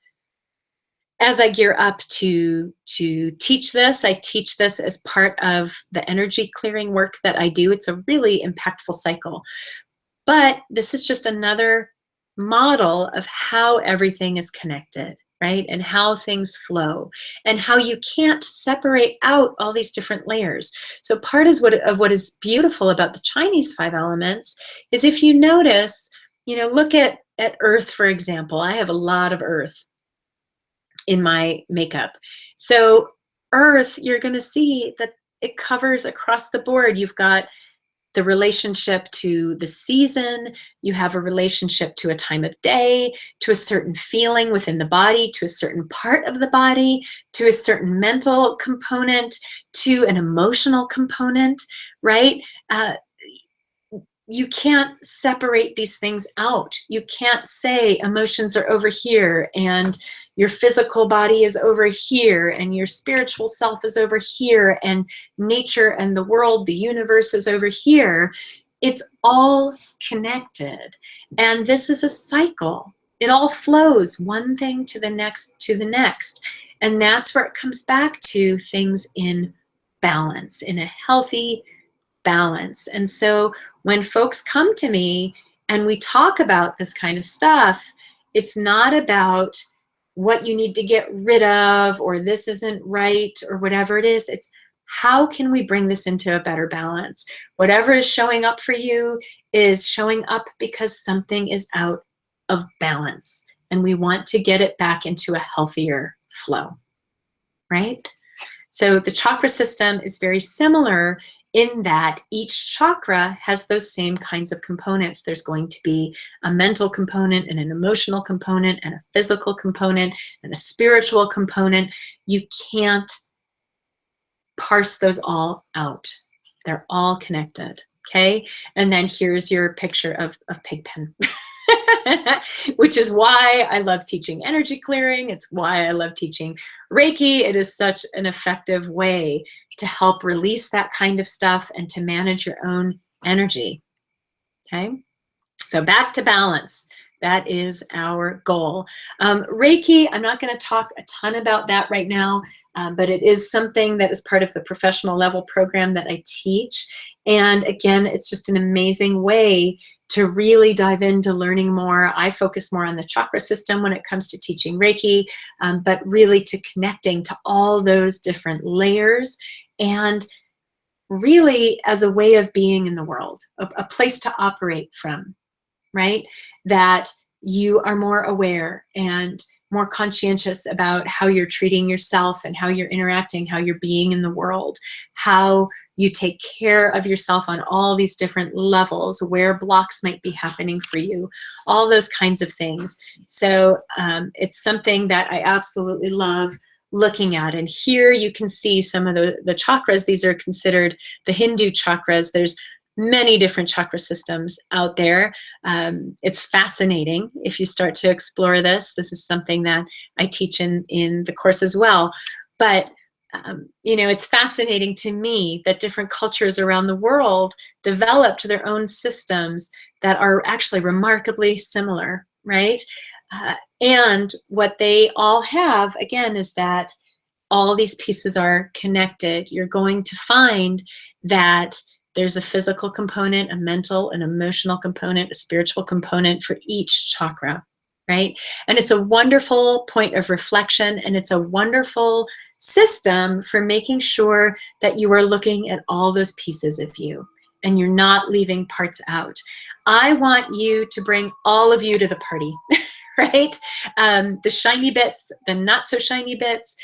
as I gear up to teach this. I teach this as part of the energy clearing work that I do. It's a really impactful cycle. But this is just another model of how everything is connected, right? And how things flow and how you can't separate out all these different layers. So part of what is beautiful about the Chinese 5 elements is if you notice, look at earth, for example. I have a lot of earth in my makeup. So earth, you're going to see that it covers across the board. You've got the relationship to the season, you have a relationship to a time of day, to a certain feeling within the body, to a certain part of the body, to a certain mental component, to an emotional component, right? You can't separate these things out. You can't say emotions are over here and your physical body is over here and your spiritual self is over here and nature and the world, the universe is over here. It's all connected. And this is a cycle. It all flows one thing to the next to the next. And that's where it comes back to things in balance, in a healthy balance. And so when folks come to me and we talk about this kind of stuff, it's not about what you need to get rid of or this isn't right or whatever it is. It's how can we bring this into a better balance? Whatever is showing up for you is showing up because something is out of balance and we want to get it back into a healthier flow, right? So the chakra system is very similar in that each chakra has those same kinds of components. There's going to be a mental component and an emotional component and a physical component and a spiritual component. You can't parse those all out. They're all connected, okay? And then here's your picture of Pigpen. Which is why I love teaching energy clearing. It's why I love teaching Reiki. It is such an effective way to help release that kind of stuff and to manage your own energy. Okay, so back to balance. That is our goal. Reiki, I'm not going to talk a ton about that right now, but it is something that is part of the professional level program that I teach. And again, it's just an amazing way to really dive into learning more. I focus more on the chakra system when it comes to teaching Reiki, but really to connecting to all those different layers and really as a way of being in the world, a place to operate from, right? That you are more aware and more conscientious about how you're treating yourself and how you're interacting, how you're being in the world, how you take care of yourself on all these different levels, where blocks might be happening for you, all those kinds of things. So it's something that I absolutely love looking at. And here you can see some of the chakras. These are considered the Hindu chakras. There's many different chakra systems out there. It's fascinating if you start to explore this. This is something that I teach in the course as well. But it's fascinating to me that different cultures around the world developed their own systems that are actually remarkably similar, right? And what they all have, again, is that all these pieces are connected. You're going to find that There's a physical component, a mental, an emotional component, a spiritual component for each chakra, right? And it's a wonderful point of reflection, and it's a wonderful system for making sure that you are looking at all those pieces of you and you're not leaving parts out. I want you to bring all of you to the party, right? The shiny bits, the not so shiny bits,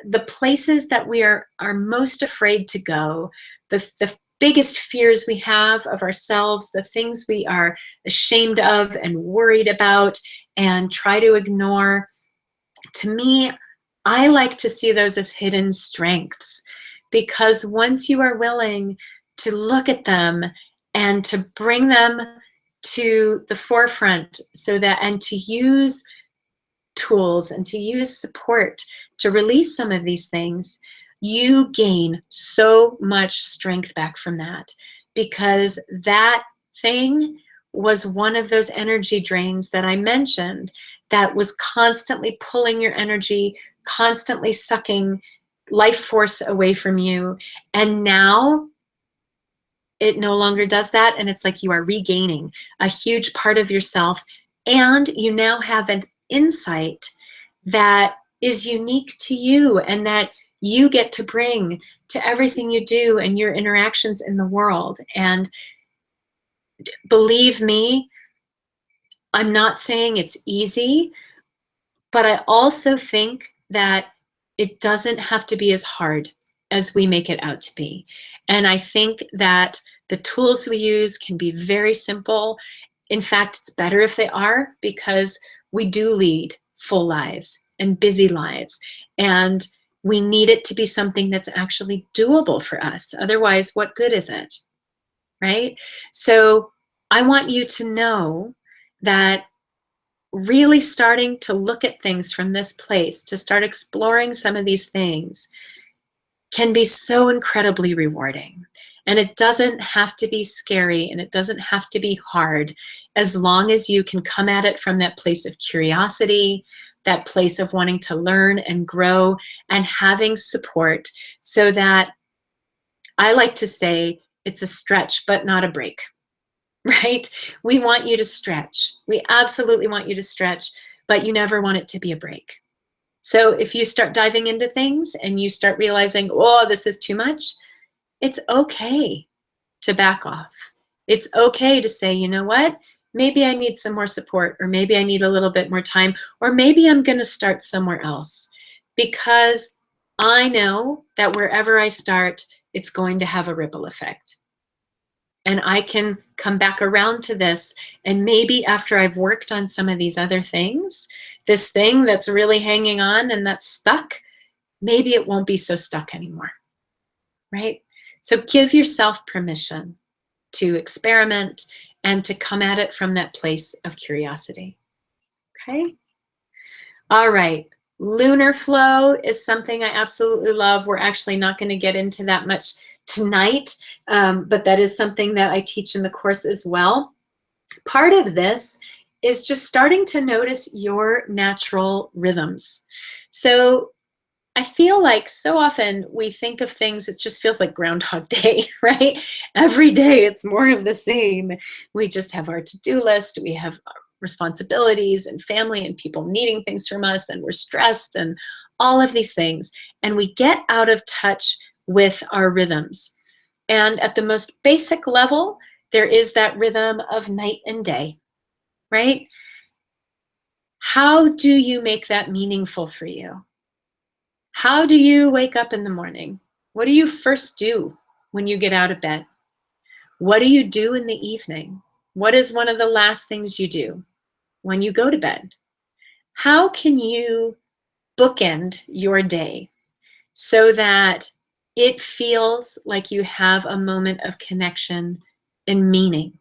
the places that we are most afraid to go, the biggest fears we have of ourselves, the things we are ashamed of and worried about and try to ignore. To me, I like to see those as hidden strengths, because once you are willing to look at them and to bring them to the forefront, so that, and to use tools and to use support to release some of these things, you gain so much strength back from that, because that thing was one of those energy drains that I mentioned that was constantly pulling your energy, constantly sucking life force away from you. And now it no longer does that, and it's like you are regaining a huge part of yourself, and you now have an insight that is unique to you and that you get to bring to everything you do and your interactions in the world. And believe me, I'm not saying it's easy, but I also think that it doesn't have to be as hard as we make it out to be. And I think that the tools we use can be very simple. In fact, it's better if they are, because we do lead full lives and busy lives. And we need it to be something that's actually doable for us. Otherwise, what good is it, right? So I want you to know that really starting to look at things from this place, to start exploring some of these things, can be so incredibly rewarding. And it doesn't have to be scary, and it doesn't have to be hard, as long as you can come at it from that place of curiosity, that place of wanting to learn and grow and having support, so that, I like to say, it's a stretch but not a break, right? We want you to stretch. We absolutely want you to stretch, but you never want it to be a break. So if you start diving into things and you start realizing, oh, this is too much, it's okay to back off. It's okay to say, you know what? Maybe I need some more support, or maybe I need a little bit more time, or maybe I'm going to start somewhere else, because I know that wherever I start, it's going to have a ripple effect. And I can come back around to this, and maybe after I've worked on some of these other things, this thing that's really hanging on and that's stuck, maybe it won't be so stuck anymore, right? So give yourself permission to experiment and to come at it from that place of curiosity, okay? All right, lunar flow is something I absolutely love. We're actually not going to get into that much tonight, but that is something that I teach in the course as well. Part of this is just starting to notice your natural rhythms. So I feel like so often we think of things, it just feels like Groundhog Day, right? Every day it's more of the same. We just have our to-do list, we have responsibilities and family and people needing things from us, and we're stressed and all of these things. And we get out of touch with our rhythms. And at the most basic level, there is that rhythm of night and day, right? How do you make that meaningful for you? How do you wake up in the morning? What do you first do when you get out of bed? What do you do in the evening? What is one of the last things you do when you go to bed? How can you bookend your day so that it feels like you have a moment of connection and meaning?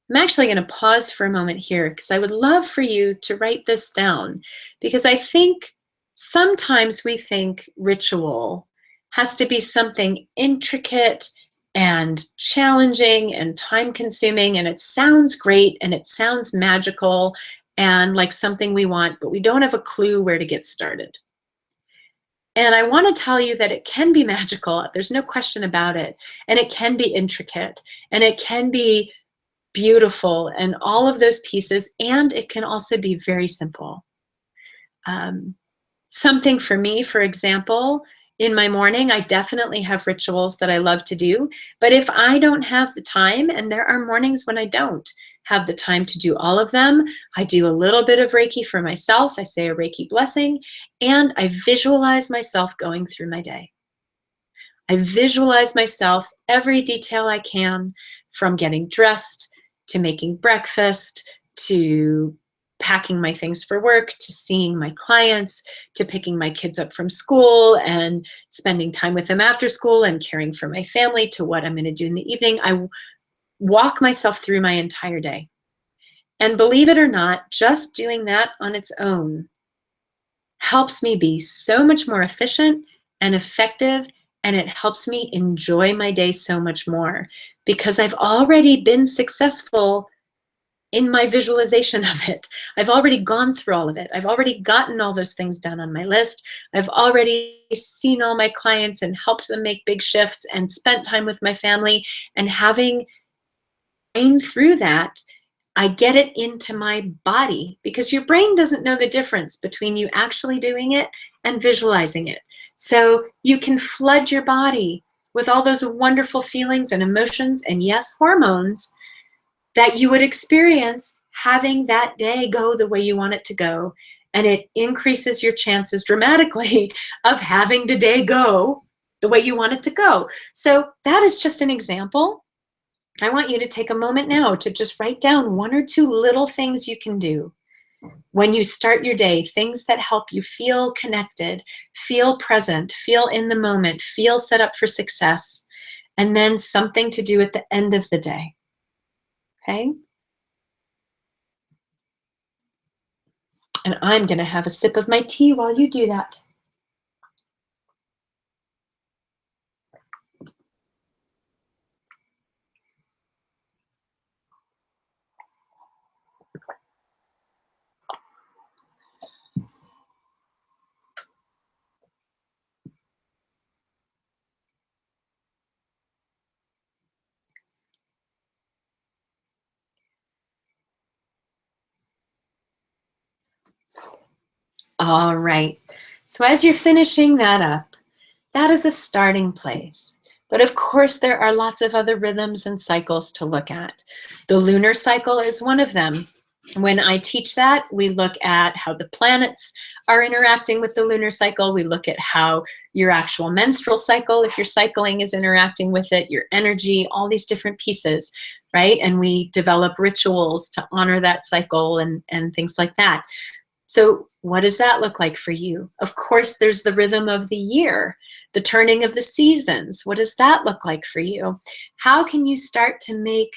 I'm actually going to pause for a moment here, because I would love for you to write this down, because I think sometimes we think ritual has to be something intricate and challenging and time-consuming, and it sounds great and it sounds magical and like something we want, but we don't have a clue where to get started. And I want to tell you that it can be magical. There's no question about it. And it can be intricate. And it can be beautiful and all of those pieces. And it can also be very simple. Something for me, for example, in my morning, I definitely have rituals that I love to do. But if I don't have the time, and there are mornings when I don't have the time to do all of them, I do a little bit of Reiki for myself. I say a Reiki blessing, and I visualize myself going through my day. I visualize myself every detail I can, from getting dressed to making breakfast to packing my things for work, to seeing my clients, to picking my kids up from school and spending time with them after school and caring for my family, to what I'm going to do in the evening. I walk myself through my entire day. And believe it or not, just doing that on its own helps me be so much more efficient and effective, and it helps me enjoy my day so much more because I've already been successful in my visualization of it. I've already gone through all of it. I've already gotten all those things done on my list. I've already seen all my clients and helped them make big shifts and spent time with my family. And having brain through that, I get it into my body, because your brain doesn't know the difference between you actually doing it and visualizing it. So you can flood your body with all those wonderful feelings and emotions and, yes, hormones that you would experience having that day go the way you want it to go. And it increases your chances dramatically of having the day go the way you want it to go. So that is just an example. I want you to take a moment now to just write down 1 or 2 little things you can do when you start your day, things that help you feel connected, feel present, feel in the moment, feel set up for success, and then something to do at the end of the day. Okay? And I'm going to have a sip of my tea while you do that. All right. So as you're finishing that up, that is a starting place. But of course, there are lots of other rhythms and cycles to look at. The lunar cycle is one of them. When I teach that, we look at how the planets are interacting with the lunar cycle. We look at how your actual menstrual cycle, if you're cycling, is interacting with it, your energy, all these different pieces, right? And we develop rituals to honor that cycle and things like that. So what does that look like for you? Of course, there's the rhythm of the year, the turning of the seasons. What does that look like for you? How can you start to make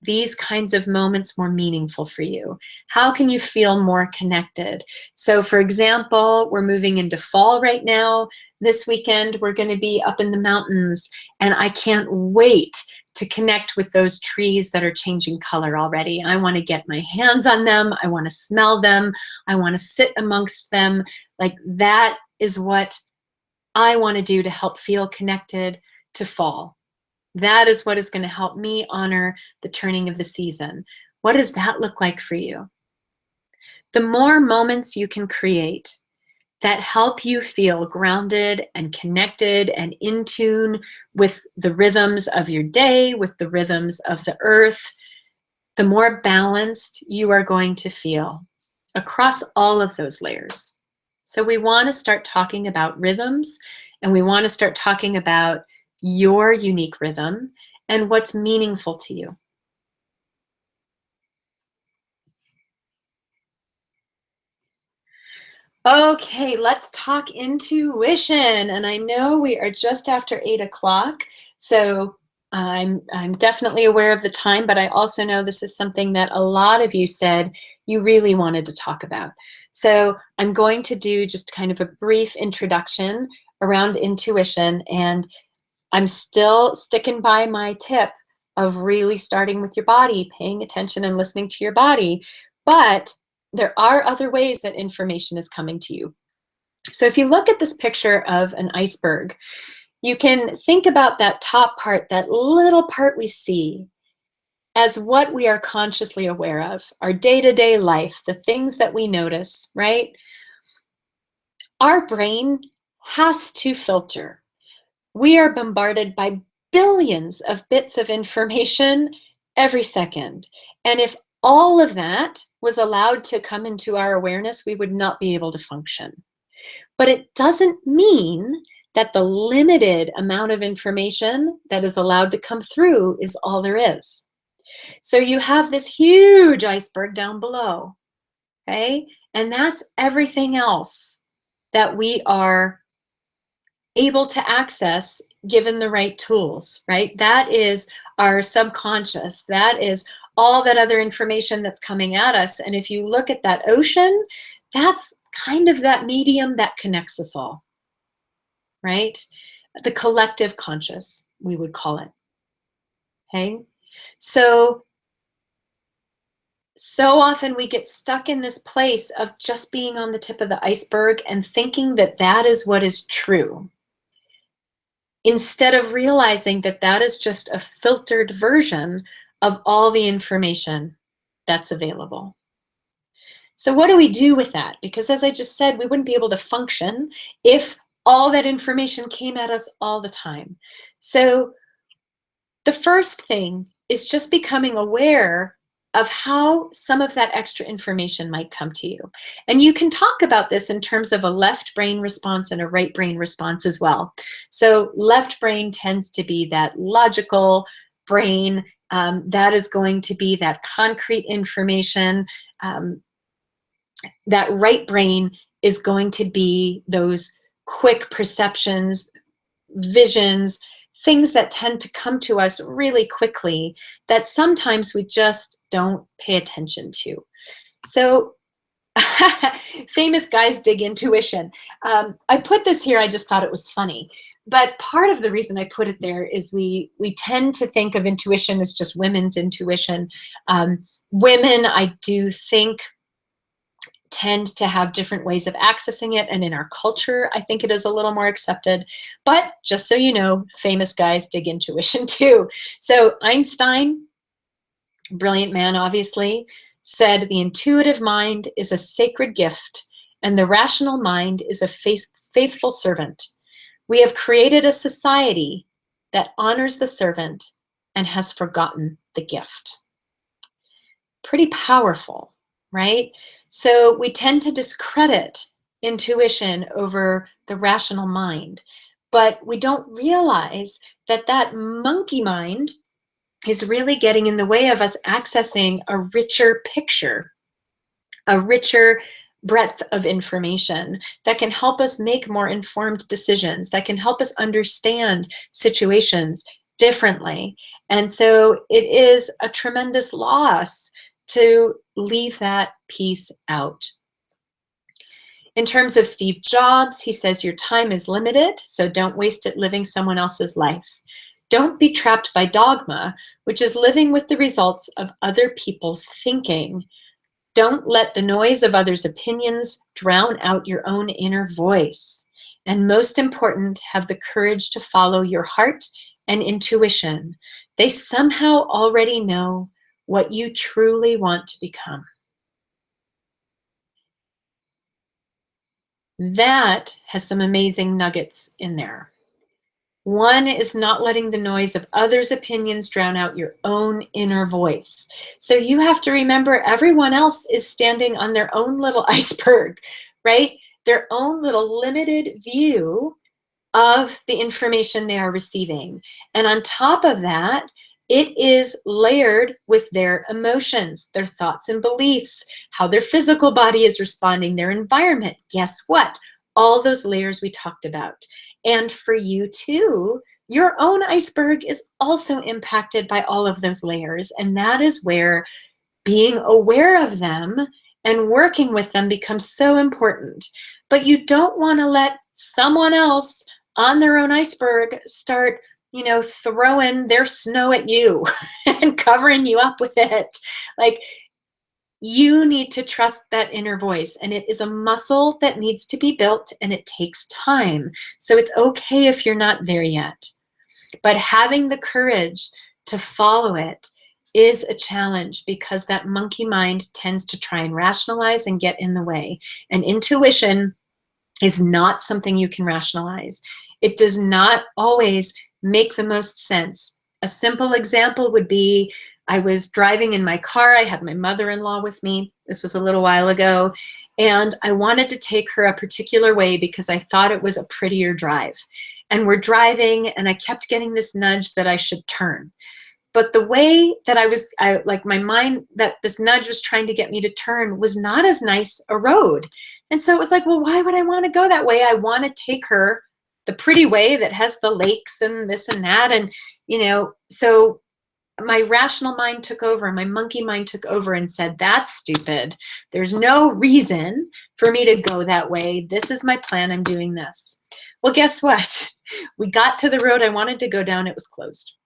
these kinds of moments more meaningful for you? How can you feel more connected? So for example, we're moving into fall right now. This weekend, we're going to be up in the mountains, and I can't wait to connect with those trees that are changing color already. I want to get my hands on them. I want to smell them. I want to sit amongst them. Like, that is what I want to do to help feel connected to fall. That is what is going to help me honor the turning of the season. What does that look like for you? The more moments you can create that help you feel grounded and connected and in tune with the rhythms of your day, with the rhythms of the earth, the more balanced you are going to feel across all of those layers. So we want to start talking about rhythms, and we want to start talking about your unique rhythm and what's meaningful to you. Okay, let's talk intuition. And I know we are just after 8 o'clock, so I'm definitely aware of the time, but I also know this is something that a lot of you said you really wanted to talk about. So I'm going to do just kind of a brief introduction around intuition, and I'm still sticking by my tip of really starting with your body, paying attention and listening to your body. But there are other ways that information is coming to you. So if you look at this picture of an iceberg, you can think about that top part, that little part we see, as what we are consciously aware of, our day-to-day life, the things that we notice, right? Our brain has to filter. We are bombarded by billions of bits of information every second. And if all of that was allowed to come into our awareness, we would not be able to function. But it doesn't mean that the limited amount of information that is allowed to come through is all there is. So you have this huge iceberg down below, okay? And that's everything else that we are able to access given the right tools, right? That is our subconscious. That is all that other information that's coming at us. And if you look at that ocean, that's kind of that medium that connects us all, right? The collective conscious, we would call it, okay? So often we get stuck in this place of just being on the tip of the iceberg and thinking that that is what is true, instead of realizing that that is just a filtered version of all the information that's available. So what do we do with that? Because as I just said, we wouldn't be able to function if all that information came at us all the time. So the first thing is just becoming aware of how some of that extra information might come to you. And you can talk about this in terms of a left brain response and a right brain response as well. So left brain tends to be that logical brain, that is going to be that concrete information. That right brain is going to be those quick perceptions, visions, things that tend to come to us really quickly that sometimes we just don't pay attention to. So famous guys dig intuition. I put this here, I just thought it was funny. But part of the reason I put it there is we tend to think of intuition as just women's intuition. Women, I do think, tend to have different ways of accessing it, and in our culture I think it is a little more accepted. But just so you know, famous guys dig intuition too. So Einstein, brilliant man obviously, said the intuitive mind is a sacred gift and the rational mind is a faithful servant. We have created a society that honors the servant and has forgotten the gift. Pretty powerful, right? So we tend to discredit intuition over the rational mind, but we don't realize that that monkey mind is really getting in the way of us accessing a richer picture, a richer breadth of information that can help us make more informed decisions, that can help us understand situations differently. And so it is a tremendous loss to leave that piece out. In terms of Steve Jobs, he says your time is limited, so don't waste it living someone else's life. Don't be trapped by dogma, which is living with the results of other people's thinking. Don't let the noise of others' opinions drown out your own inner voice. And most important, have the courage to follow your heart and intuition. They somehow already know what you truly want to become. That has some amazing nuggets in there. One is not letting the noise of others' opinions drown out your own inner voice. So you have to remember everyone else is standing on their own little iceberg, right? Their own little limited view of the information they are receiving. And on top of that, it is layered with their emotions, their thoughts and beliefs, how their physical body is responding, their environment. Guess what? All those layers we talked about. And for you too, your own iceberg is also impacted by all of those layers. And that is where being aware of them and working with them becomes so important. But you don't want to let someone else on their own iceberg start, throwing their snow at you and covering you up with it. Like, You need to trust that inner voice, and it is a muscle that needs to be built, and it takes time. So it's okay if you're not there yet. But having the courage to follow it is a challenge, because that monkey mind tends to try and rationalize and get in the way. And intuition is not something you can rationalize. It does not always make the most sense. A simple example would be, I was driving in my car. I had my mother-in-law with me. This was a little while ago. And I wanted to take her a particular way because I thought it was a prettier drive. And we're driving, and I kept getting this nudge that I should turn. But the way that my mind, that this nudge was trying to get me to turn, was not as nice a road. And so it was like, well, why would I want to go that way? I want to take her the pretty way that has the lakes and this and that. And, so my rational mind took over, my monkey mind took over and said, that's stupid. There's no reason for me to go that way. This is my plan. I'm doing this. Well, guess what? We got to the road I wanted to go down. It was closed.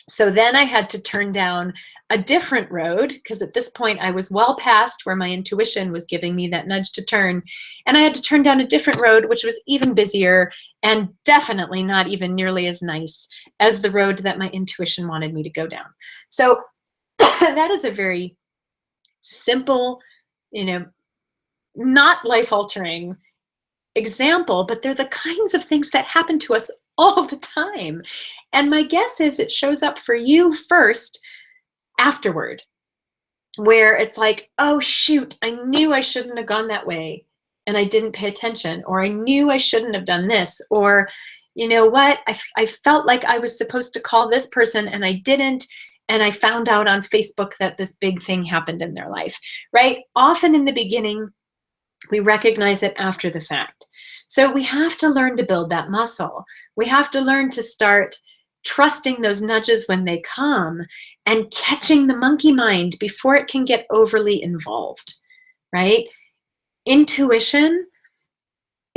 So then I had to turn down a different road, because at this point I was well past where my intuition was giving me that nudge to turn. And I had to turn down a different road, which was even busier and definitely not even nearly as nice as the road that my intuition wanted me to go down. So that is a very simple, not life-altering example, but they're the kinds of things that happen to us all the time. And my guess is it shows up for you first afterward, where it's like, oh shoot, I knew I shouldn't have gone that way and I didn't pay attention, or I knew I shouldn't have done this, or you know what, I felt like I was supposed to call this person and I didn't, and I found out on Facebook that this big thing happened in their life, right? Often in the beginning, we recognize it after the fact. So we have to learn to build that muscle. We have to learn to start trusting those nudges when they come and catching the monkey mind before it can get overly involved, right? Intuition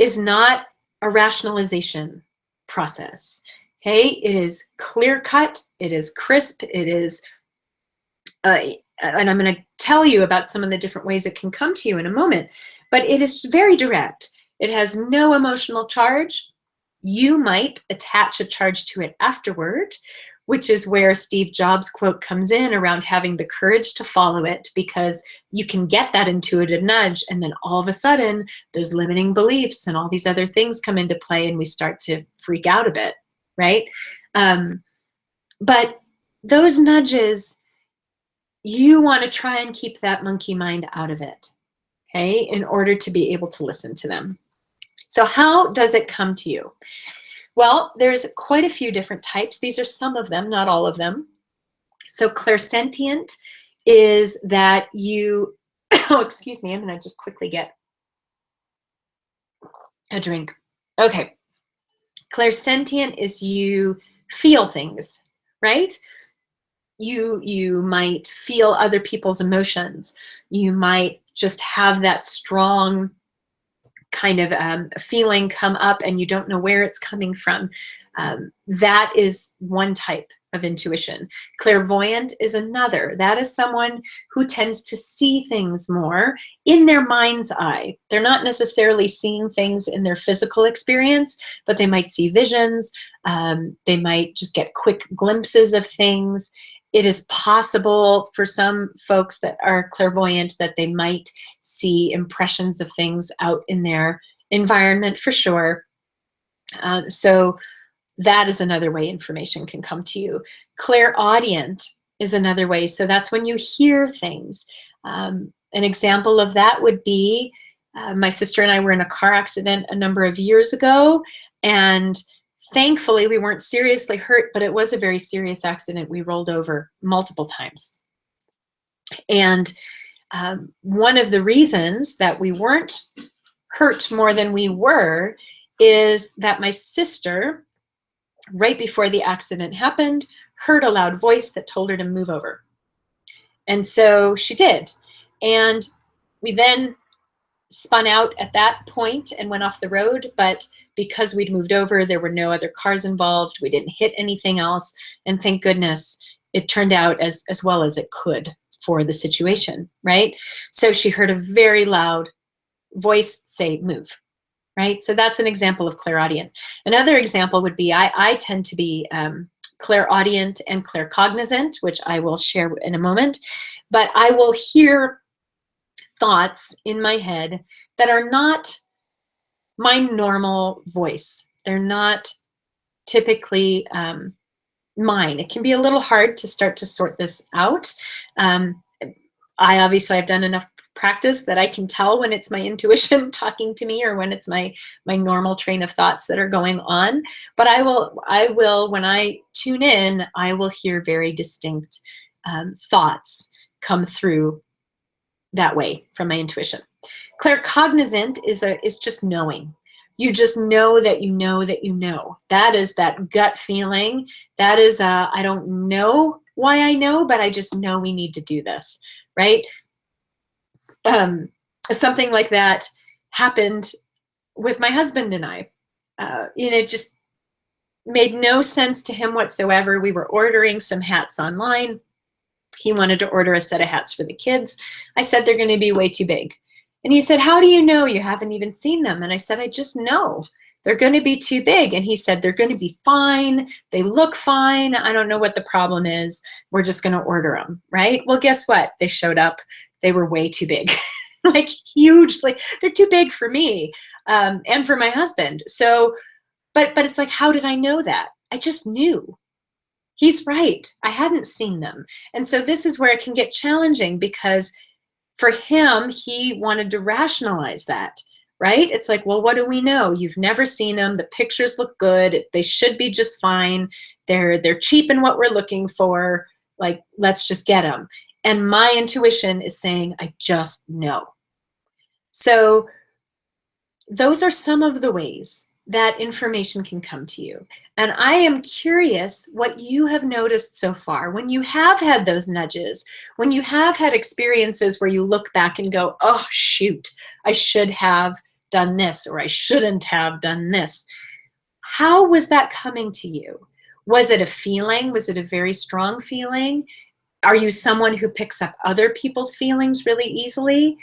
is not a rationalization process, okay? It is clear-cut, it is crisp, it is, and I'm going to tell you about some of the different ways it can come to you in a moment, but it is very direct. It has no emotional charge. You might attach a charge to it afterward, which is where Steve Jobs' quote comes in around having the courage to follow it, because you can get that intuitive nudge, and then all of a sudden those limiting beliefs and all these other things come into play, and we start to freak out a bit, right? But those nudges, you want to try and keep that monkey mind out of it, okay, in order to be able to listen to them. So how does it come to you? Well, there's quite a few different types. These are some of them, not all of them. So clairsentient is that you, oh, excuse me, I'm going to just quickly get a drink. Okay. Clairsentient is you feel things, right? You might feel other people's emotions. You might just have that strong kind of feeling come up and you don't know where it's coming from. That is one type of intuition. Clairvoyant is another. That is someone who tends to see things more in their mind's eye. They're not necessarily seeing things in their physical experience, but they might see visions. They might just get quick glimpses of things. It is possible for some folks that are clairvoyant that they might see impressions of things out in their environment, for sure. So that is another way information can come to you. Clairaudient is another way. So that's when you hear things. An example of that would be my sister and I were in a car accident a number of years ago, and thankfully, we weren't seriously hurt, but it was a very serious accident. We rolled over multiple times. And one of the reasons that we weren't hurt more than we were is that my sister, right before the accident happened, heard a loud voice that told her to move over. And so she did. And we then spun out at that point and went off the road, but because we'd moved over, there were no other cars involved. We didn't hit anything else, and thank goodness it turned out as well as it could for the situation, right? So she heard a very loud voice say, move, right? So that's an example of clairaudient. Another example would be, I tend to be clairaudient and claircognizant, which I will share in a moment, but I will hear thoughts in my head that are not my normal voice. They're not typically mine. It can be a little hard to start to sort this out. I've done enough practice that I can tell when it's my intuition talking to me or when it's my normal train of thoughts that are going on. But I will when I tune in, I will hear very distinct thoughts come through that way from my intuition. Claircognizant is just knowing. You just know that you know that you know. That is that gut feeling. That is I don't know why I know, but I just know we need to do this, right? Something like that happened with my husband and I. It just made no sense to him whatsoever. We were ordering some hats online. He wanted to order a set of hats for the kids. I said, they're going to be way too big. And he said, how do you know? You haven't even seen them. And I said, I just know. They're going to be too big. And he said, they're going to be fine. They look fine. I don't know what the problem is. We're just going to order them, right? Well, guess what? They showed up. They were way too big. Like hugely. They're too big for me and for my husband. So, but it's like, how did I know that? I just knew. He's right. I hadn't seen them. And so this is where it can get challenging because for him, he wanted to rationalize that, right? It's like, well, what do we know? You've never seen them. The pictures look good. They should be just fine. They're cheap in what we're looking for. Like, let's just get them. And my intuition is saying, I just know. So those are some of the ways that information can come to you. And I am curious what you have noticed so far when you have had those nudges, when you have had experiences where you look back and go, oh, shoot, I should have done this or I shouldn't have done this. How was that coming to you? Was it a feeling? Was it a very strong feeling? Are you someone who picks up other people's feelings really easily?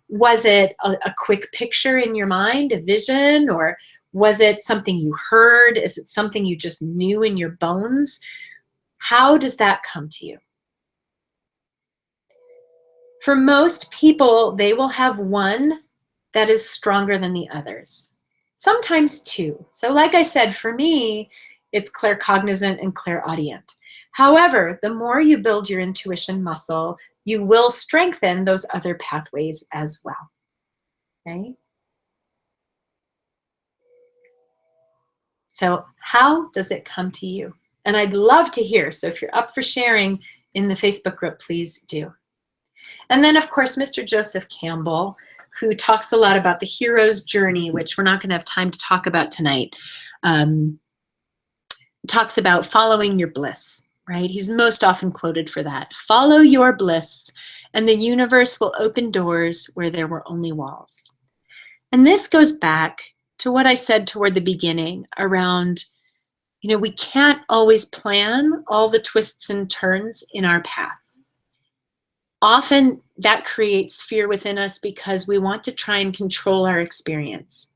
Was it a quick picture in your mind, a vision, or was it something you heard? Is it something you just knew in your bones? How does that come to you? For most people, they will have one that is stronger than the others, sometimes two. So like I said, for me, it's claircognizant and clairaudient. However, the more you build your intuition muscle, you will strengthen those other pathways as well, okay? So how does it come to you? And I'd love to hear. So if you're up for sharing in the Facebook group, please do. And then, of course, Mr. Joseph Campbell, who talks a lot about the hero's journey, which we're not going to have time to talk about tonight, talks about following your bliss, right? He's most often quoted for that. Follow your bliss, and the universe will open doors where there were only walls. And this goes back to what I said toward the beginning around, we can't always plan all the twists and turns in our path. Often that creates fear within us because we want to try and control our experience.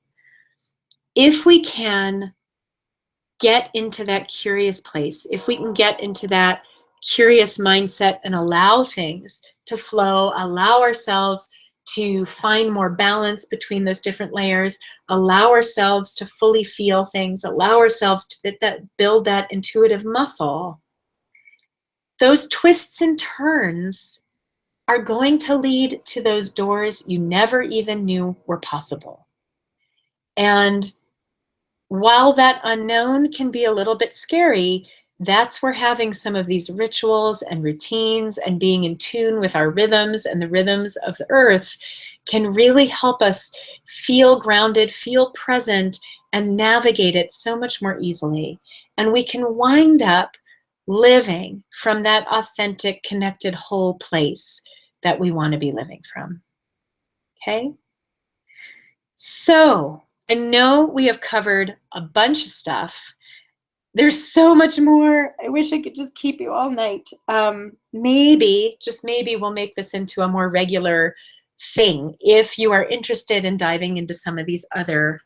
If we can get into that curious place, if we can get into that curious mindset and allow things to flow, allow ourselves to find more balance between those different layers, allow ourselves to fully feel things, allow ourselves to build that intuitive muscle, those twists and turns are going to lead to those doors you never even knew were possible. And while that unknown can be a little bit scary, that's where having some of these rituals and routines and being in tune with our rhythms and the rhythms of the earth can really help us feel grounded, feel present, and navigate it so much more easily. And we can wind up living from that authentic, connected, whole place that we want to be living from. Okay? So I know we have covered a bunch of stuff. There's so much more. I wish I could just keep you all night. Maybe, just maybe, we'll make this into a more regular thing if you are interested in diving into some of these other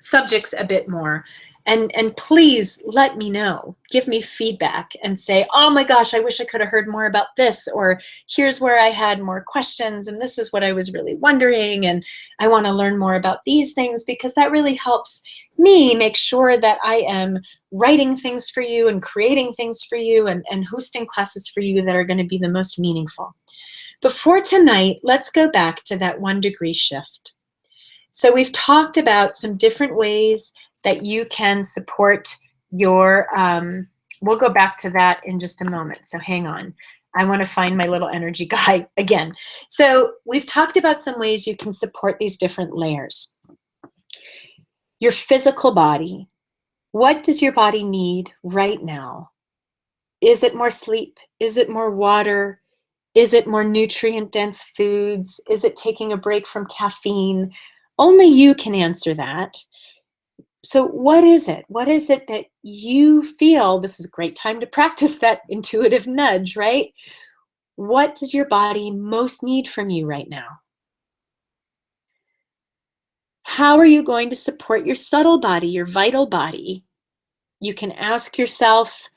subjects a bit more. And please let me know, give me feedback and say, oh my gosh, I wish I could have heard more about this, or here's where I had more questions and this is what I was really wondering and I want to learn more about these things, because that really helps me make sure that I am writing things for you and creating things for you and hosting classes for you that are going to be the most meaningful. But for tonight, let's go back to that 1 degree shift. So we've talked about some different ways that you can support your, we'll go back to that in just a moment, so hang on. I want to find my little energy guy again. So we've talked about some ways you can support these different layers. Your physical body. What does your body need right now? Is it more sleep? Is it more water? Is it more nutrient-dense foods? Is it taking a break from caffeine? Only you can answer that. So what is it? What is it that you feel? This is a great time to practice that intuitive nudge, right? What does your body most need from you right now? How are you going to support your subtle body, your vital body? You can ask yourself,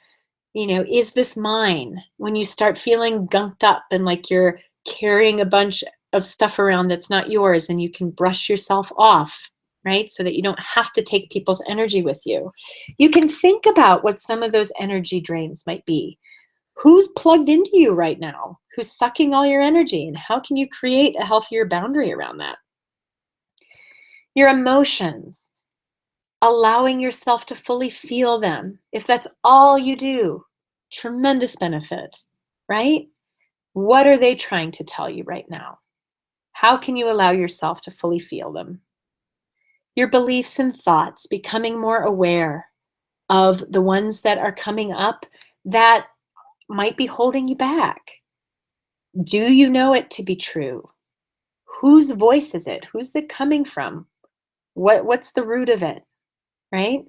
you know, is this mine? When you start feeling gunked up and like you're carrying a bunch of stuff around that's not yours, and you can brush yourself off, right? So that you don't have to take people's energy with you. You can think about what some of those energy drains might be. Who's plugged into you right now? Who's sucking all your energy? And how can you create a healthier boundary around that? Your emotions, allowing yourself to fully feel them. If that's all you do, tremendous benefit, right? What are they trying to tell you right now? How can you allow yourself to fully feel them? Your beliefs and thoughts, becoming more aware of the ones that are coming up that might be holding you back. Do you know it to be true? Whose voice is it? Who's it coming from? What's the root of it, right?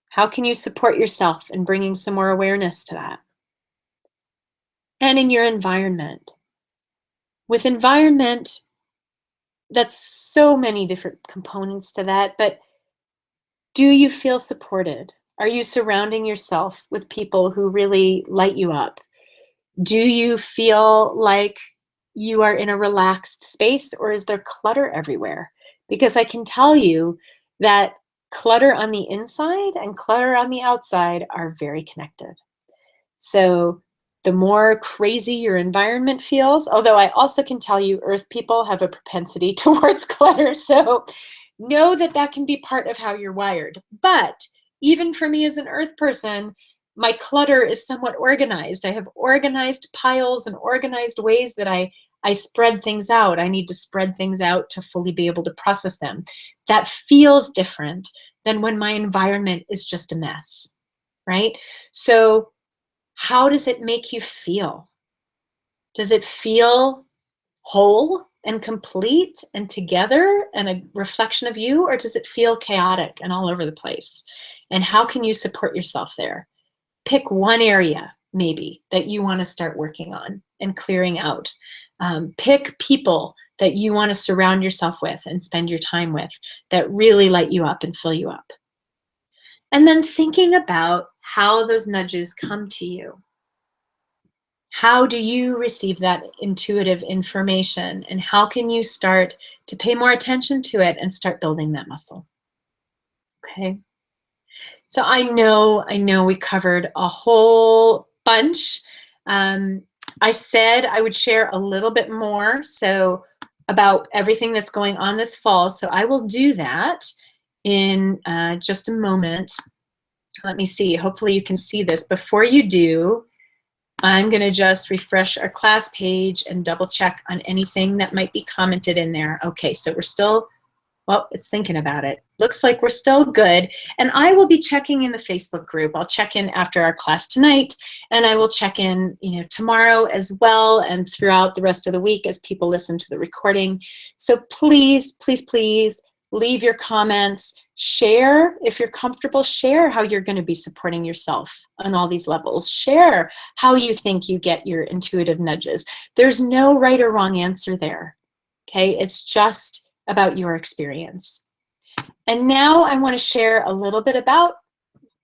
How can you support yourself in bringing some more awareness to that? And in your environment. With environment, that's so many different components to that, but do you feel supported? Are you surrounding yourself with people who really light you up? Do you feel like you are in a relaxed space, or is there clutter everywhere? Because I can tell you that clutter on the inside and clutter on the outside are very connected. So the more crazy your environment feels, although I also can tell you earth people have a propensity towards clutter, so know that that can be part of how you're wired. But even for me as an earth person, my clutter is somewhat organized. I have organized piles and organized ways that I spread things out. I need to spread things out to fully be able to process them. That feels different than when my environment is just a mess, right? So how does it make you feel? Does it feel whole and complete and together and a reflection of you, or does it feel chaotic and all over the place? And how can you support yourself there? Pick one area maybe that you want to start working on and clearing out. Pick people that you want to surround yourself with and spend your time with that really light you up and fill you up. And then thinking about how those nudges come to you. How do you receive that intuitive information, and how can you start to pay more attention to it and start building that muscle? Okay. So I know we covered a whole bunch. I said I would share a little bit more about everything that's going on this fall. So I will do that in just a moment. Let me see. Hopefully you can see this. Before you do, I'm going to just refresh our class page and double check on anything that might be commented in there. Okay, so we're still, well, it's thinking about it. Looks like we're still good. And I will be checking in the Facebook group. I'll check in after our class tonight, and I will check in, tomorrow as well, and throughout the rest of the week as people listen to the recording. So please, please, please leave your comments, share if you're comfortable, share how you're going to be supporting yourself on all these levels. Share how you think you get your intuitive nudges. There's no right or wrong answer there, okay? It's just about your experience. And now I want to share a little bit about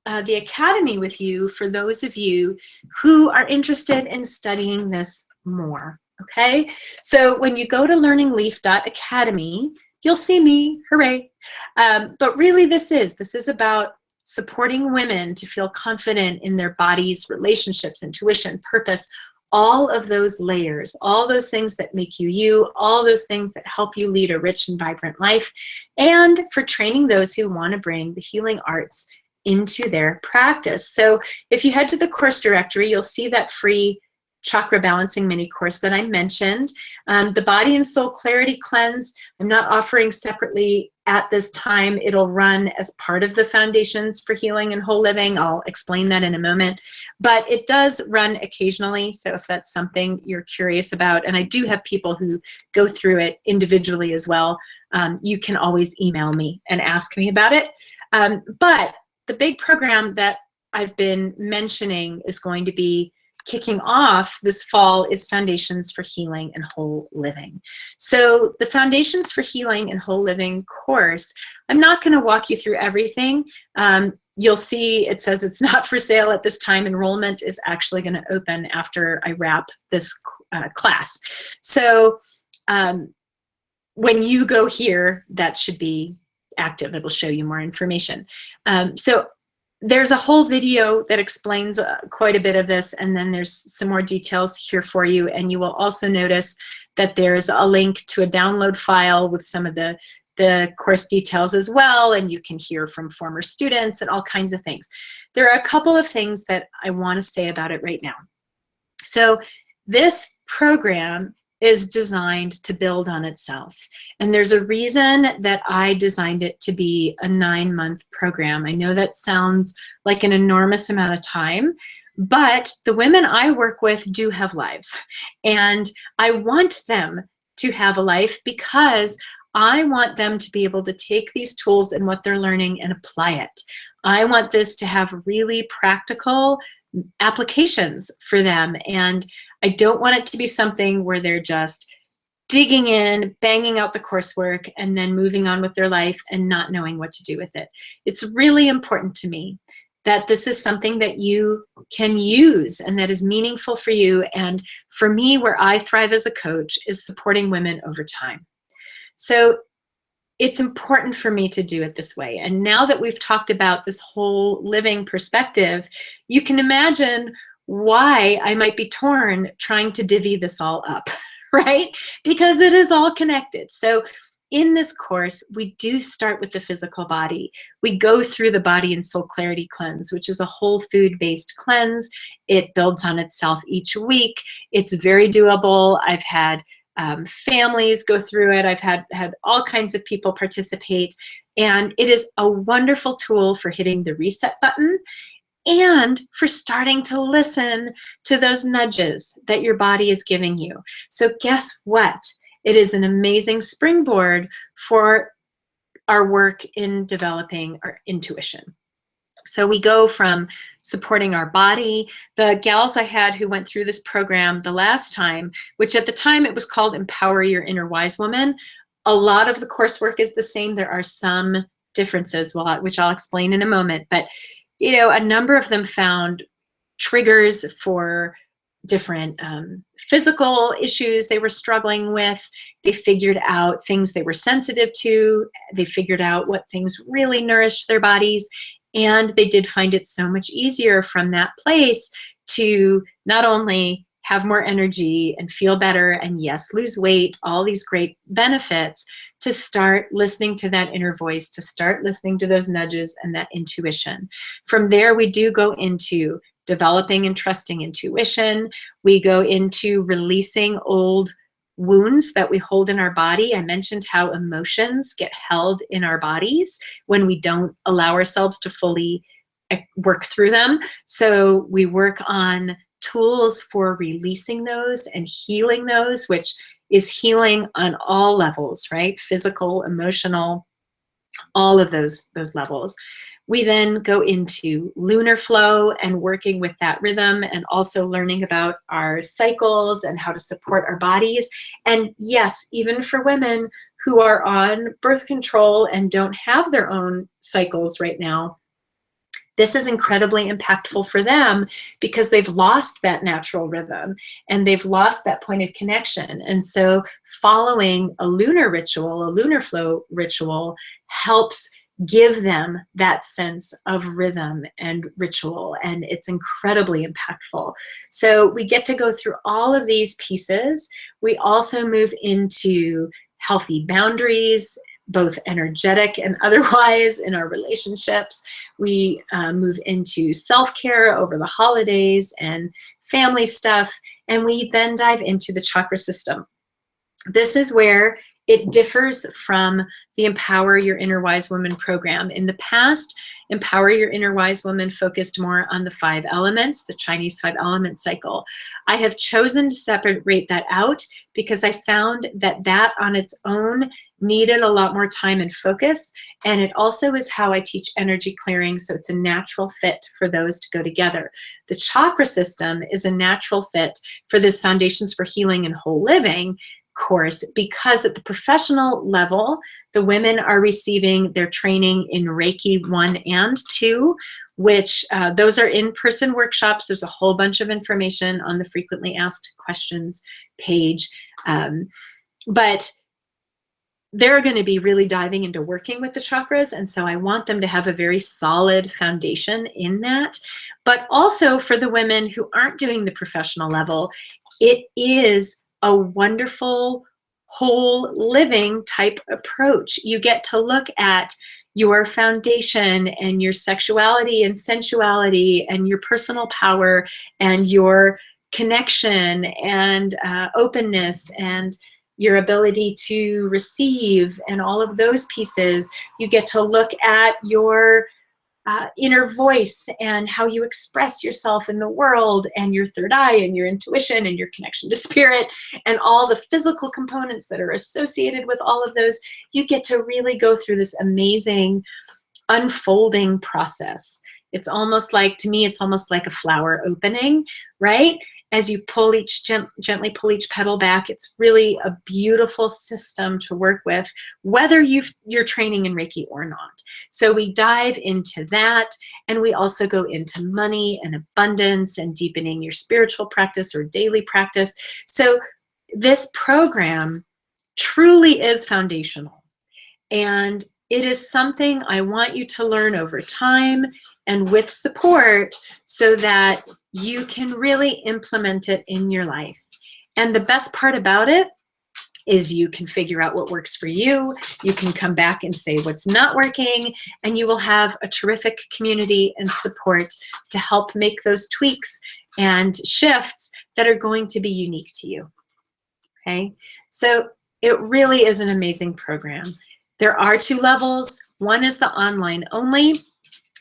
the Academy with you for those of you who are interested in studying this more, okay? So when you go to learningleaf.academy, you'll see me, hooray. But really this is about supporting women to feel confident in their bodies, relationships, intuition, purpose, all of those layers, all those things that make you you, all those things that help you lead a rich and vibrant life, and for training those who want to bring the healing arts into their practice. So if you head to the course directory, you'll see that free chakra balancing mini course that I mentioned. The Body and Soul Clarity Cleanse, I'm not offering separately at this time. It'll run as part of the Foundations for Healing and Whole Living. I'll explain that in a moment. But it does run occasionally, so if that's something you're curious about, and I do have people who go through it individually as well, you can always email me and ask me about it. But the big program that I've been mentioning is going to be kicking off this fall is Foundations for Healing and Whole Living. So the Foundations for Healing and Whole Living course, I'm not going to walk you through everything. You'll see it says it's not for sale at this time. Enrollment is actually going to open after I wrap this class. So when you go here, that should be active. It will show you more information. So there's a whole video that explains quite a bit of this, and then there's some more details here for you. And you will also notice that there's a link to a download file with some of the course details as well, and you can hear from former students and all kinds of things. There are a couple of things that I want to say about it right now. So this program is designed to build on itself. And there's a reason that I designed it to be a 9-month program. I know that sounds like an enormous amount of time, but the women I work with do have lives. And I want them to have a life because I want them to be able to take these tools and what they're learning and apply it. I want this to have really practical applications for them. And I don't want it to be something where they're just digging in, banging out the coursework, and then moving on with their life and not knowing what to do with it. It's really important to me that this is something that you can use and that is meaningful for you. And for me, where I thrive as a coach is supporting women over time. So it's important for me to do it this way. And now that we've talked about this whole living perspective, you can imagine why I might be torn trying to divvy this all up, right? Because it is all connected. So in this course, we do start with the physical body. We go through the Body and Soul Clarity Cleanse, which is a whole food-based cleanse. It builds on itself each week. It's very doable. I've had families go through it. I've had all kinds of people participate. And it is a wonderful tool for hitting the reset button and for starting to listen to those nudges that your body is giving you. So guess what? It is an amazing springboard for our work in developing our intuition. So we go from supporting our body. The gals I had who went through this program the last time, which at the time it was called Empower Your Inner Wise Woman, a lot of the coursework is the same. There are some differences, which I'll explain in a moment. But you know, a number of them found triggers for different physical issues they were struggling with. They figured out things they were sensitive to. They figured out what things really nourished their bodies. And they did find it so much easier from that place to not only have more energy and feel better and yes, lose weight, all these great benefits, to start listening to that inner voice, to start listening to those nudges and that intuition. From there, we do go into developing and trusting intuition. We go into releasing old wounds that we hold in our body. I mentioned how emotions get held in our bodies when we don't allow ourselves to fully work through them. So we work on tools for releasing those and healing those, which is healing on all levels, right? Physical, emotional, all of those levels. We then go into lunar flow and working with that rhythm, and also learning about our cycles and how to support our bodies. And yes, even for women who are on birth control and don't have their own cycles right now, this is incredibly impactful for them because they've lost that natural rhythm and they've lost that point of connection. And so following a lunar ritual, a lunar flow ritual, helps give them that sense of rhythm and ritual, and it's incredibly impactful. So we get to go through all of these pieces. We also move into healthy boundaries, both energetic and otherwise, in our relationships. We move into self-care over the holidays and family stuff, and we then dive into the chakra system. This is where it differs from the Empower Your Inner Wise Woman program. In the past, Empower Your Inner Wise Woman focused more on the 5 elements, the Chinese 5-element cycle. I have chosen to separate that out because I found that that on its own needed a lot more time and focus, and it also is how I teach energy clearing, so it's a natural fit for those to go together. The chakra system is a natural fit for this Foundations for Healing and Whole Living course, because at the professional level, the women are receiving their training in Reiki 1 and 2, which those are in-person workshops. There's a whole bunch of information on the frequently asked questions page. But they're going to be really diving into working with the chakras, and so I want them to have a very solid foundation in that. But also for the women who aren't doing the professional level, it is a wonderful whole living type approach. You get to look at your foundation and your sexuality and sensuality and your personal power and your connection and openness and your ability to receive and all of those pieces. You get to look at your inner voice and how you express yourself in the world, and your third eye and your intuition and your connection to spirit and all the physical components that are associated with all of those. You get to really go through this amazing unfolding process. It's almost like, to me, it's almost like a flower opening, right? As you pull gently pull each petal back, it's really a beautiful system to work with, whether you're training in Reiki or not. So we dive into that, and we also go into money and abundance and deepening your spiritual practice or daily practice. So this program truly is foundational, and it is something I want you to learn over time and with support so that you can really implement it in your life. And the best part about it is you can figure out what works for you. You can come back and say what's not working, and you will have a terrific community and support to help make those tweaks and shifts that are going to be unique to you. Okay, so it really is an amazing program. There are 2 levels. One is the online only,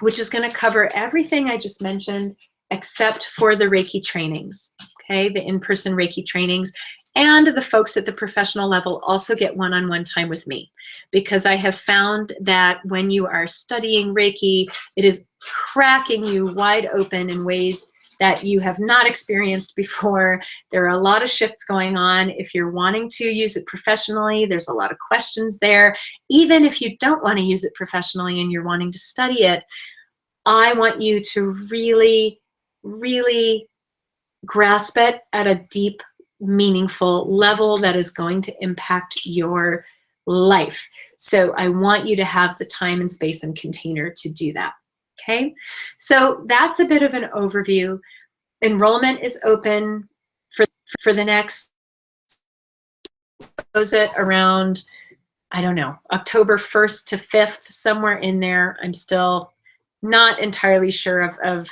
which is going to cover everything I just mentioned except for the Reiki trainings, okay, the in-person Reiki trainings. And the folks at the professional level also get one-on-one time with me, because I have found that when you are studying Reiki, it is cracking you wide open in ways that you have not experienced before. There are a lot of shifts going on. If you're wanting to use it professionally, there's a lot of questions there. Even if you don't want to use it professionally and you're wanting to study it, I want you to really, really grasp it at a deep, meaningful level that is going to impact your life. So I want you to have the time and space and container to do that. Okay, so that's a bit of an overview. Enrollment is open for the next, close it around, I don't know, October 1st to 5th, somewhere in there. I'm still not entirely sure of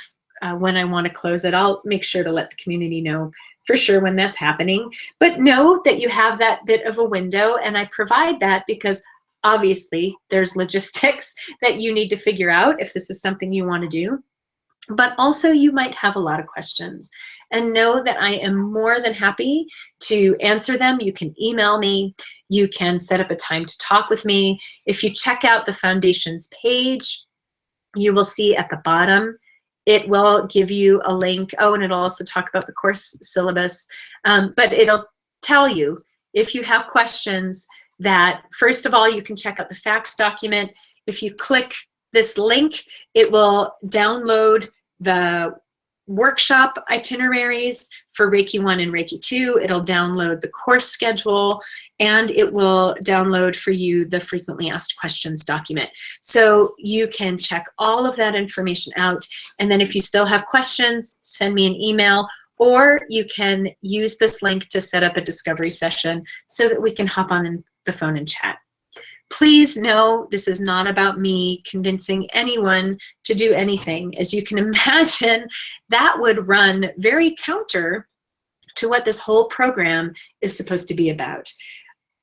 when I want to close it. I'll make sure to let the community know for sure when that's happening. But know that you have that bit of a window, and I provide that because obviously there's logistics that you need to figure out if this is something you want to do. But also you might have a lot of questions. and know that I am more than happy to answer them. You can email me. You can set up a time to talk with me. If you check out the Foundations page, you will see at the bottom, it will give you a link. Oh, and it'll also talk about the course syllabus, but it'll tell you if you have questions that, first of all, you can check out the facts document. If you click this link, it will download the workshop itineraries for Reiki 1 and Reiki 2. It'll download the course schedule, and it will download for you the frequently asked questions document. So you can check all of that information out. And then if you still have questions, send me an email, or you can use this link to set up a discovery session so that we can hop on the phone and chat. Please know this is not about me convincing anyone to do anything. As you can imagine, that would run very counter to what this whole program is supposed to be about.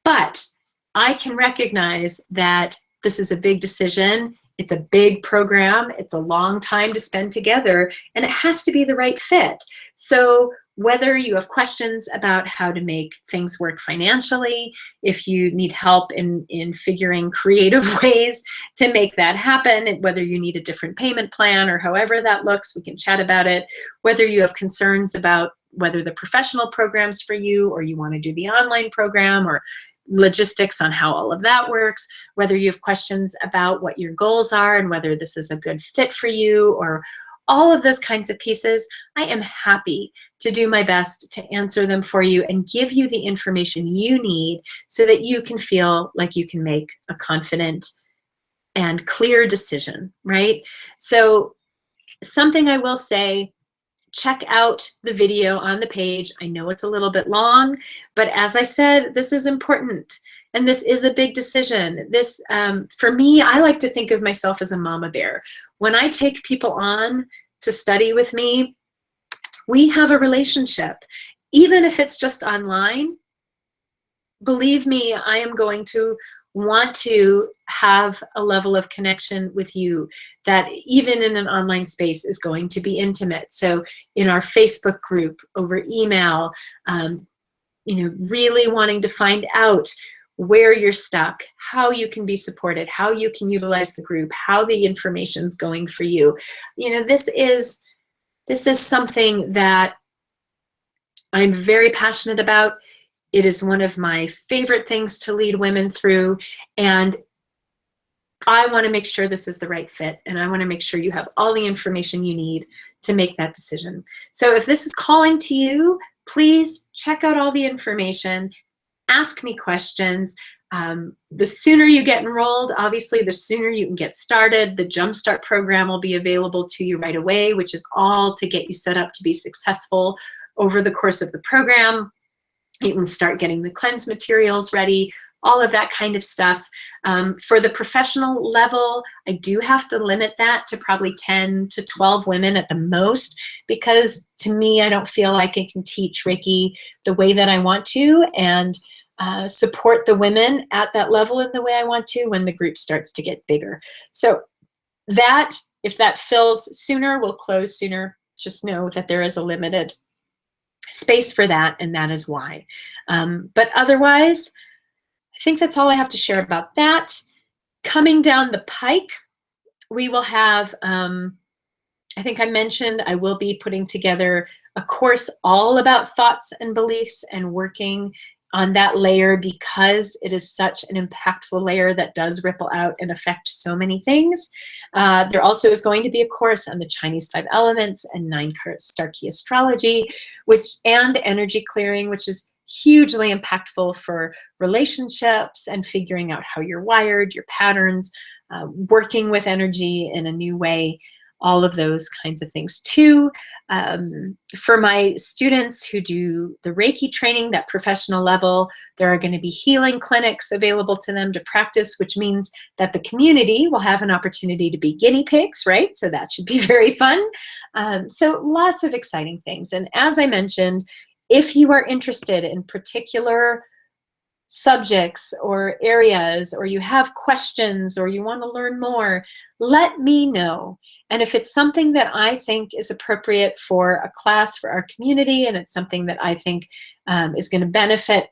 But I can recognize that this is a big decision. It's a big program. It's a long time to spend together, and it has to be the right fit. So whether you have questions about how to make things work financially, if you need help in figuring creative ways to make that happen, whether you need a different payment plan or however that looks, we can chat about it. Whether you have concerns about whether the professional program's for you or you want to do the online program, or logistics on how all of that works, whether you have questions about what your goals are and whether this is a good fit for you, or all of those kinds of pieces, I am happy to do my best to answer them for you and give you the information you need so that you can feel like you can make a confident and clear decision, right? So something I will say, check out the video on the page. I know it's a little bit long, but as I said, this is important. And this is a big decision. This, for me, I like to think of myself as a mama bear. When I take people on to study with me, we have a relationship. Even if it's just online, believe me, I am going to want to have a level of connection with you that even in an online space is going to be intimate. So in our Facebook group, over email, really wanting to find out where you're stuck, how you can be supported, how you can utilize the group, how the information's going for you. This is something that I'm very passionate about. It is one of my favorite things to lead women through, and I want to make sure this is the right fit, and I want to make sure you have all the information you need to make that decision. So if this is calling to you, please check out all the information. Ask me questions. The sooner you get enrolled, obviously, the sooner you can get started. The Jumpstart program will be available to you right away, which is all to get you set up to be successful over the course of the program. You can start getting the cleanse materials ready, all of that kind of stuff. For the professional level, I do have to limit that to probably 10 to 12 women at the most, because to me, I don't feel like I can teach Reiki the way that I want to and support the women at that level in the way I want to when the group starts to get bigger. So that, if that fills sooner, we'll close sooner. Just know that there is a limited space for that, and that is why. But otherwise, I think that's all I have to share about that. Coming down the pike, we will have, I think I mentioned, I will be putting together a course all about thoughts and beliefs and working on that layer, because it is such an impactful layer that does ripple out and affect so many things. There also is going to be a course on the Chinese 5 elements and 9-star key astrology, and energy clearing, which is hugely impactful for relationships and figuring out how you're wired, your patterns, working with energy in a new way. All of those kinds of things too. For my students who do the Reiki training, that professional level, there are going to be healing clinics available to them to practice, which means that the community will have an opportunity to be guinea pigs, right? So that should be very fun. So lots of exciting things. And as I mentioned, if you are interested in particular subjects or areas, or you have questions, or you want to learn more, let me know. And if it's something that I think is appropriate for a class for our community, and it's something that I think is going to benefit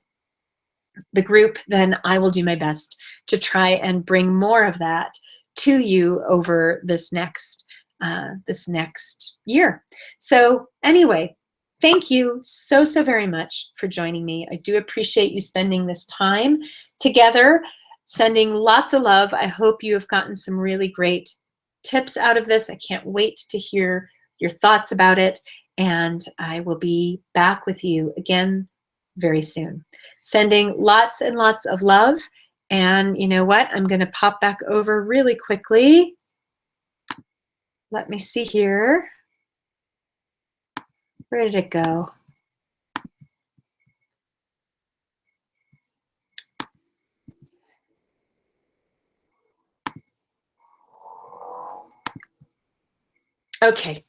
the group, then I will do my best to try and bring more of that to you over this next year. So anyway, thank you so very much for joining me. I do appreciate you spending this time together, sending lots of love. I hope you have gotten some really great tips out of this. I can't wait to hear your thoughts about it, and I will be back with you again very soon. Sending lots and lots of love. And you know what? I'm going to pop back over really quickly. Let me see here. Where did it go? Okay,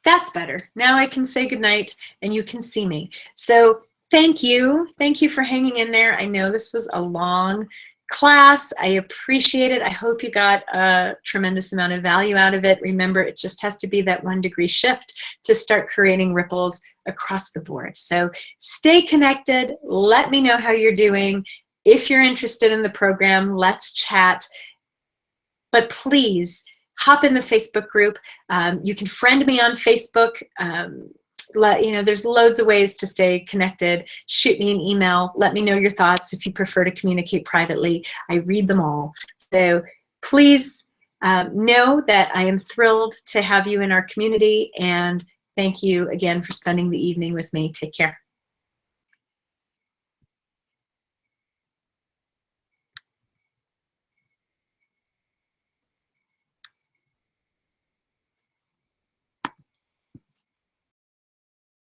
that's better. Now I can say goodnight and you can see me. So thank you. Thank you for hanging in there. I know this was a long class. I appreciate it. I hope you got a tremendous amount of value out of it. Remember, it just has to be that 1 degree shift to start creating ripples across the board. So stay connected. Let me know how you're doing. If you're interested in the program, let's chat. But please hop in the Facebook group. You can friend me on Facebook. There's loads of ways to stay connected. Shoot me an email. Let me know your thoughts if you prefer to communicate privately. I read them all. So please know that I am thrilled to have you in our community, and thank you again for spending the evening with me. Take care.